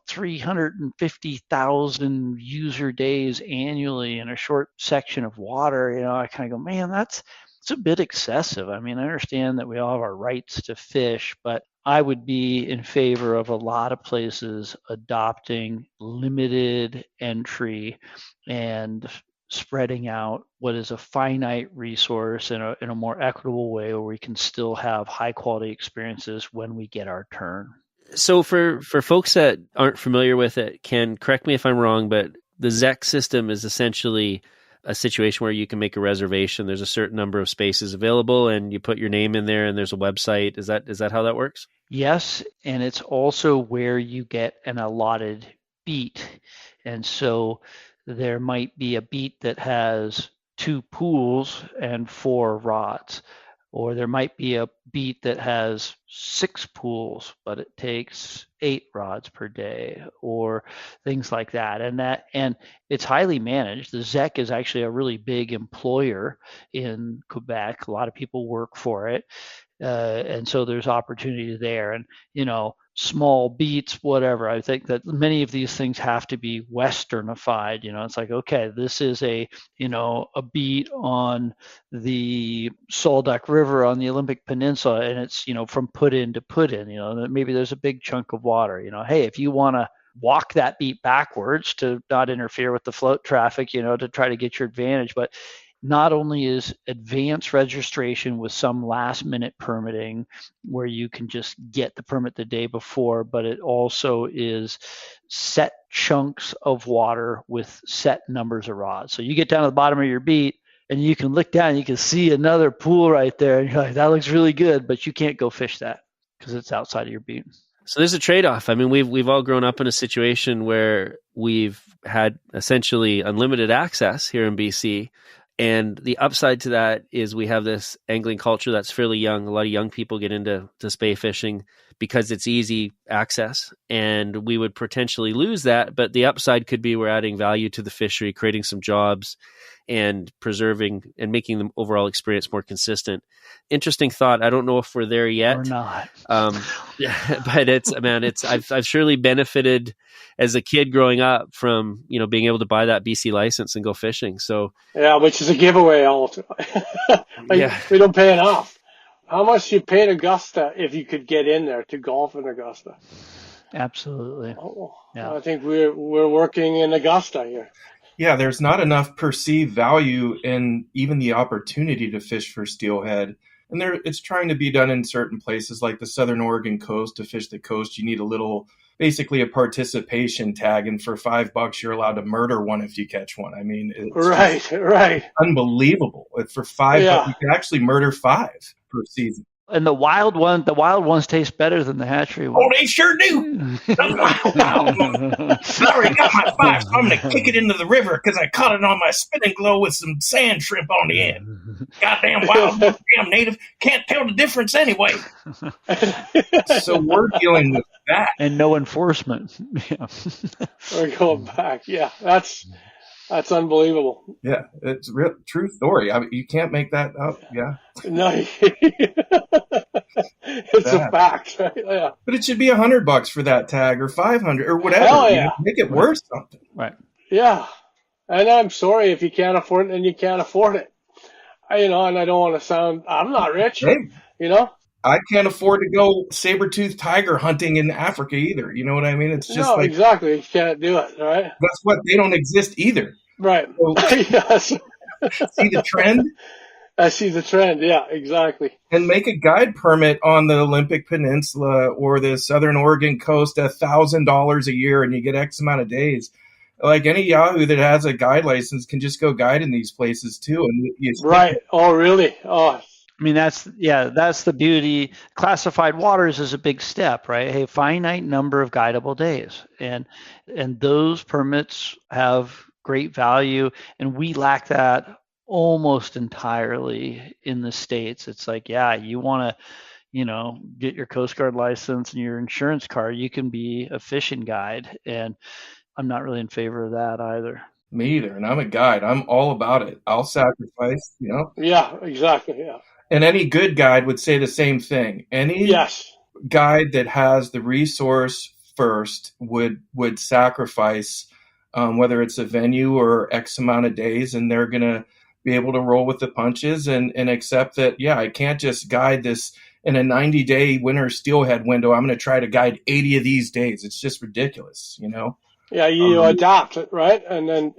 350,000 user days annually in a short section of water. I kind of go, man, it's a bit excessive. I mean, I understand that we all have our rights to fish, but I would be in favor of a lot of places adopting limited entry and spreading out what is a finite resource in a more equitable way where we can still have high quality experiences when we get our turn. So for folks that aren't familiar with it, Ken, correct me if I'm wrong, but the ZEC system is essentially a situation where you can make a reservation. There's a certain number of spaces available and you put your name in there and there's a website. Is that how that works? Yes, and it's also where you get an allotted beat. And so there might be a beat that has 2 pools and 4 rods, or there might be a beat that has 6 pools, but it takes 8 rods per day, or things like that. And it's highly managed. The ZEC is actually a really big employer in Quebec. A lot of people work for it. And so there's opportunity there. And, small beats, whatever. I think that many of these things have to be Westernified. It's like, okay, this is a beat on the Solduck River on the Olympic Peninsula, and it's, from put in to put in, maybe there's a big chunk of water, hey, if you want to walk that beat backwards to not interfere with the float traffic, to try to get your advantage. But not only is advanced registration with some last minute permitting where you can just get the permit the day before, but it also is set chunks of water with set numbers of rods. So you get down to the bottom of your beat and you can look down and you can see another pool right there. And you're like, that looks really good, but you can't go fish that because it's outside of your beat. So there's a trade-off. I mean, we've all grown up in a situation where we've had essentially unlimited access here in BC. And the upside to that is we have this angling culture that's fairly young. A lot of young people get into spay fishing because it's easy access, and we would potentially lose that. But the upside could be we're adding value to the fishery, creating some jobs, and preserving and making the overall experience more consistent. Interesting thought. I don't know if we're there yet. We're not. But I've surely benefited as a kid growing up from, being able to buy that BC license and go fishing. So yeah, which is a giveaway also. We don't pay enough. How much do you pay in Augusta if you could get in there to golf in Augusta? Absolutely. Yeah. I think we're working in Augusta here. Yeah, there's not enough perceived value in even the opportunity to fish for steelhead. And it's trying to be done in certain places like the Southern Oregon coast. To fish the coast, you need basically a participation tag. And for $5, you're allowed to murder one if you catch one. I mean, it's right. Unbelievable. For $5, you can actually murder 5 per season. And the wild ones taste better than the hatchery Oh, ones. they sure do. I already got my 5, so I'm going to kick it into the river because I caught it on my spinning glow with some sand shrimp on the end. Goddamn wild, damn native. Can't tell the difference anyway. So we're dealing with that. And no enforcement. Yeah. We're going back. Yeah, that's unbelievable. Yeah, it's a real true story. I mean, you can't make that up. Yeah. No, it's a fact. Right? Yeah. But it should be $100 for that tag, or 500, or whatever. Hell yeah. Make it worth something. Right. Yeah. And I'm sorry if you can't afford it, and you can't afford it. And I don't want to sound, I'm not rich, Hey, I can't afford to go saber-toothed tiger hunting in Africa either. You know what I mean? It's just like, exactly. You can't do it, right? That's what, they don't exist either. Right. So, Yes. see the trend? I see the trend. Yeah, exactly. And make a guide permit on the Olympic Peninsula or the Southern Oregon coast, $1,000 a year, and you get X amount of days. Like any Yahoo that has a guide license can just go guide in these places too. And right. Oh, really? Oh, I mean, that's the beauty. Classified waters is a big step, right? Hey, finite number of guidable days, and those permits have great value, and we lack that almost entirely in the States. It's like, yeah, you want to, get your Coast Guard license and your insurance card, you can be a fishing guide, and I'm not really in favor of that either. Me either, and I'm a guide. I'm all about it. I'll sacrifice, Yeah, exactly. Yeah. And any good guide would say the same thing. Any guide that has the resource first would sacrifice, whether it's a venue or X amount of days, and they're going to be able to roll with the punches and accept that, yeah, I can't just guide this in a 90-day winter steelhead window. I'm going to try to guide 80 of these days. It's just ridiculous, Yeah, you adapt it, right? And then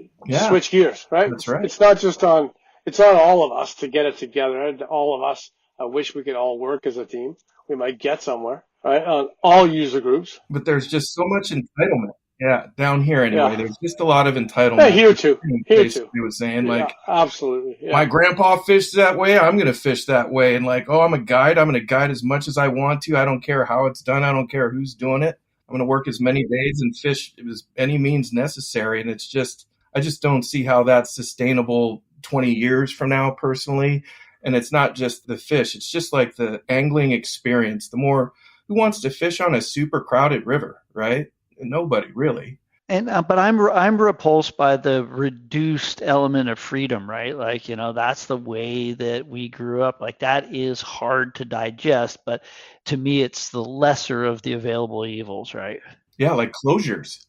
switch gears, right? That's right. It's not just on, it's on all of us to get it together. All of us, I wish we could all work as a team. We might get somewhere, right? On all user groups. But there's just so much entitlement. Yeah, down here anyway. Yeah. There's just a lot of entitlement. Yeah, here too. Here too. He was saying, like, absolutely. Yeah. My grandpa fished that way. I'm going to fish that way. And like, I'm a guide. I'm going to guide as much as I want to. I don't care how it's done. I don't care who's doing it. I'm going to work as many days and fish as any means necessary. And it's just, I just don't see how that's sustainable 20 years from now, personally. And it's not just the fish. It's just like the angling experience. The more, who wants to fish on a super crowded river, right? Nobody really. And but I'm repulsed by the reduced element of freedom, right? Like, that's the way that we grew up. Like, that is hard to digest, but to me, it's the lesser of the available evils, right? Yeah, like closures.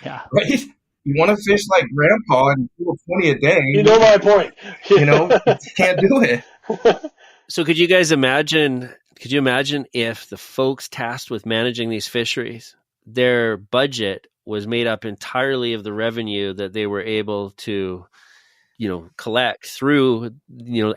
Yeah. Right? You want to fish like grandpa and pull 20 a day. You know my point. You can't do it. So could you imagine if the folks tasked with managing these fisheries, their budget was made up entirely of the revenue that they were able to, collect through,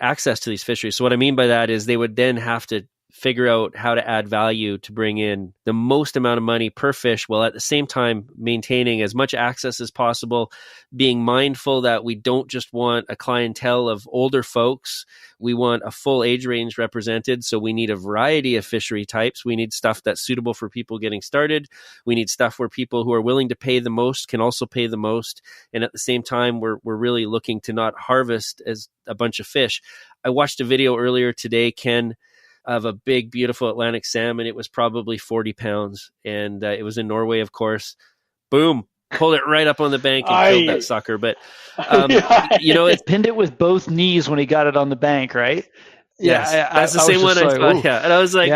access to these fisheries. So what I mean by that is they would then have to figure out how to add value to bring in the most amount of money per fish, while at the same time maintaining as much access as possible, being mindful that we don't just want a clientele of older folks. We want a full age range represented. So we need a variety of fishery types. We need stuff that's suitable for people getting started. We need stuff where people who are willing to pay the most can also pay the most. And at the same time, we're really looking to not harvest as a bunch of fish. I watched a video earlier today, Ken, of a big, beautiful Atlantic salmon. It was probably 40 pounds. And it was in Norway, of course. Boom. Pulled it right up on the bank and killed that sucker. But, it pinned it with both knees when he got it on the bank, right? Yes, that's the same one I saw. Yeah. And I was like,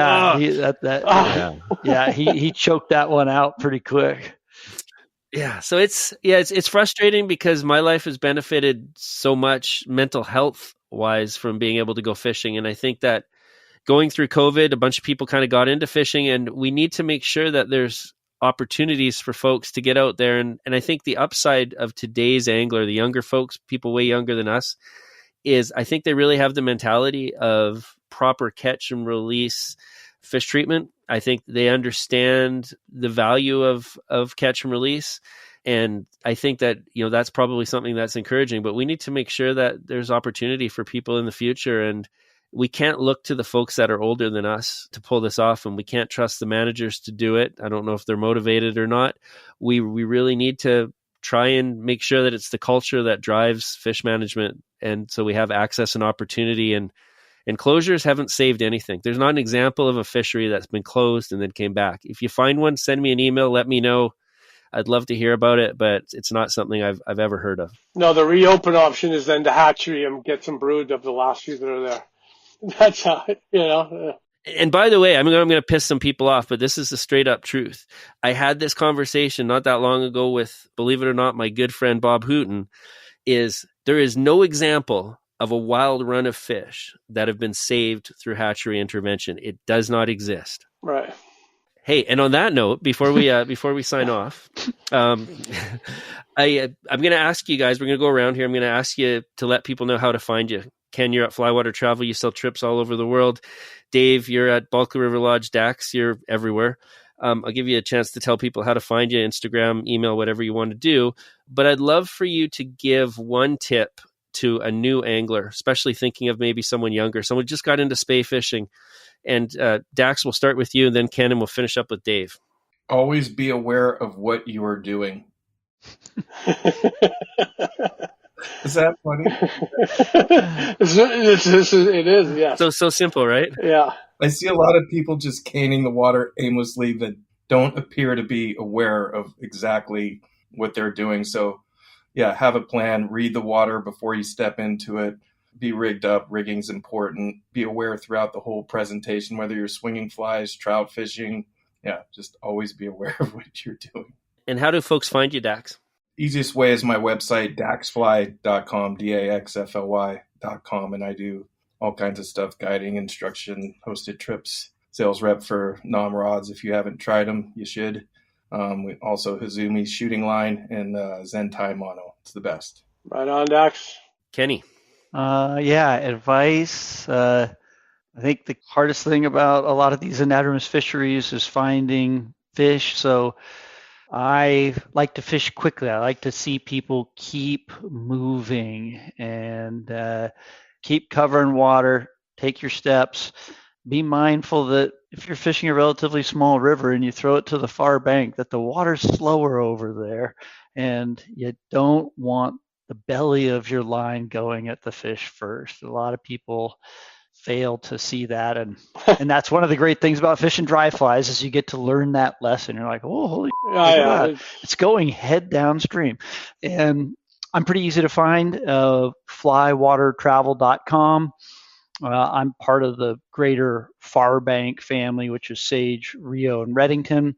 he choked that one out pretty quick. Yeah. So it's frustrating because my life has benefited so much mental health wise from being able to go fishing. And I think that going through COVID, a bunch of people kind of got into fishing, and we need to make sure that there's opportunities for folks to get out there. And I think the upside of today's angler, the younger folks, people way younger than us, is I think they really have the mentality of proper catch and release fish treatment. I think they understand the value of catch and release. And I think that, that's probably something that's encouraging, but we need to make sure that there's opportunity for people in the future. And we can't look to the folks that are older than us to pull this off, and we can't trust the managers to do it. I don't know if they're motivated or not. We really need to try and make sure that it's the culture that drives fish management, and so we have access and opportunity. And closures haven't saved anything. There's not an example of a fishery that's been closed and then came back. If you find one, send me an email, let me know. I'd love to hear about it, but it's not something I've ever heard of. No, the reopen option is then to hatchery and get some brood of the last few that are there. That's how, And by the way, I'm going to piss some people off, but this is the straight up truth. I had this conversation not that long ago with, believe it or not, my good friend Bob Hooton. There is no example of a wild run of fish that have been saved through hatchery intervention. It does not exist. Right. Hey, and on that note, before we sign off, I'm going to ask you guys. We're going to go around here. I'm going to ask you to let people know how to find you. Ken, you're at Flywater Travel. You sell trips all over the world. Dave, you're at Bulkley River Lodge. Dax, you're everywhere. I'll give you a chance to tell people how to find you: Instagram, email, whatever you want to do. But I'd love for you to give one tip to a new angler, especially thinking of maybe someone younger, someone just got into spay fishing. And Dax, we'll start with you, and then Ken, and we'll finish up with Dave. Always be aware of what you are doing. Is that funny? It is, yes. So simple, right? Yeah. I see a lot of people just caning the water aimlessly that don't appear to be aware of exactly what they're doing. So, yeah, have a plan. Read the water before you step into it. Be rigged up. Rigging's important. Be aware throughout the whole presentation, whether you're swinging flies, trout fishing. Yeah, just always be aware of what you're doing. And how do folks find you, Dax? Easiest way is my website, daxfly.com, daxfly.com, and I do all kinds of stuff: guiding, instruction, hosted trips, sales rep for non-rods. If you haven't tried them, you should. We also Hazumi shooting line and Zentai mono. It's the best. Right on, Dax. Kenny. Advice. I think the hardest thing about a lot of these anadromous fisheries is finding fish. So I like to fish quickly. I like to see people keep moving and keep covering water, take your steps. Be mindful that if you're fishing a relatively small river and you throw it to the far bank, that the water's slower over there, and you don't want the belly of your line going at the fish first. A lot of people fail to see that, and that's one of the great things about fishing dry flies is you get to learn that lesson. You're like, oh, holy shit, it's going head downstream. And I'm pretty easy to find, flywatertravel.com. I'm part of the greater Farbank family, which is Sage, Rio, and Redington.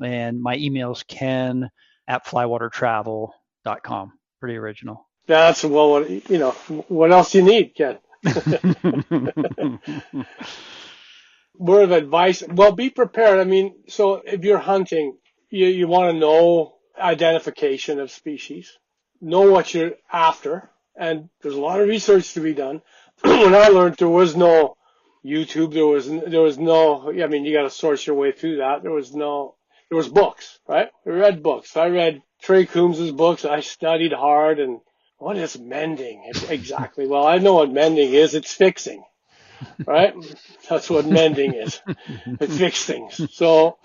And my email is ken@flywatertravel.com. Pretty original. That's, well, what else do you need, Ken? Word of advice. Well, be prepared. I mean, so if you're hunting, you want to know identification of species, know what you're after. And there's a lot of research to be done. When I learned, there was no YouTube. There was no, I mean, you got to source your way through that. There was books, right? I read books. I read Trey Coombs's books. I studied hard. And what is mending exactly? Well, I know what mending is. It's fixing, right? That's what mending is. It fixes things. So,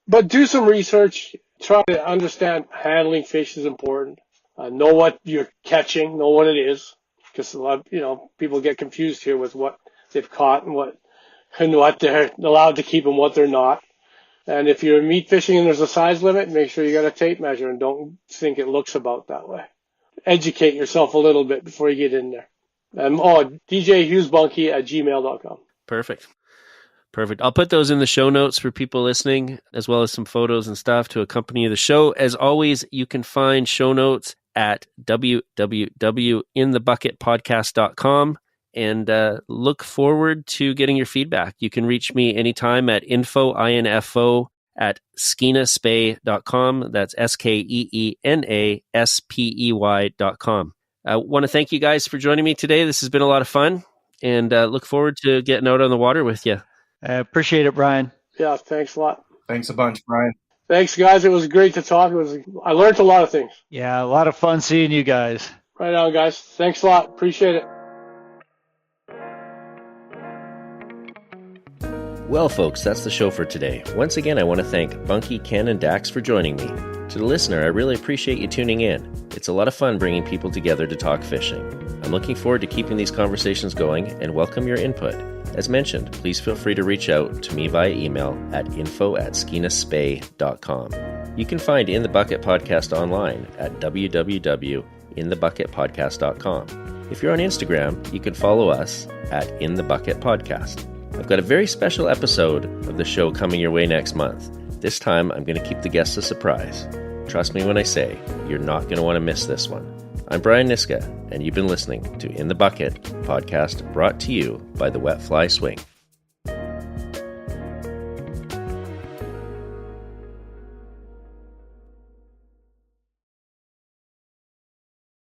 but do some research. Try to understand handling fish is important. Know what you're catching. Know what it is. Because a lot of, people get confused here with what they've caught and what they're allowed to keep and what they're not. And if you're meat fishing and there's a size limit, make sure you got a tape measure and don't think it looks about that way. Educate yourself a little bit before you get in there. DJHughesBunky@gmail.com. Perfect. I'll put those in the show notes for people listening, as well as some photos and stuff to accompany the show. As always, you can find show notes at www.inthebucketpodcast.com, and look forward to getting your feedback. You can reach me anytime at info@skenaspay.com. That's SKEENASPEY.com. I want to thank you guys for joining me today. This has been a lot of fun, and look forward to getting out on the water with you. I appreciate it, Brian. Yeah, thanks a lot. Thanks a bunch, Brian. Thanks, guys. It was great to talk. I learned a lot of things. Yeah, a lot of fun seeing you guys. Right on, guys. Thanks a lot. Appreciate it. Well, folks, that's the show for today. Once again, I want to thank Bunky, Ken, and Dax for joining me. To the listener, I really appreciate you tuning in. It's a lot of fun bringing people together to talk fishing. I'm looking forward to keeping these conversations going and welcome your input. As mentioned, please feel free to reach out to me via email at info@skenaspay.com. You can find In the Bucket Podcast online at www.inthebucketpodcast.com. If you're on Instagram, you can follow us at In the Bucket Podcast. I've got a very special episode of the show coming your way next month. This time, I'm going to keep the guests a surprise. Trust me when I say, you're not going to want to miss this one. I'm Brian Niska, and you've been listening to In the Bucket, podcast brought to you by the Wet Fly Swing.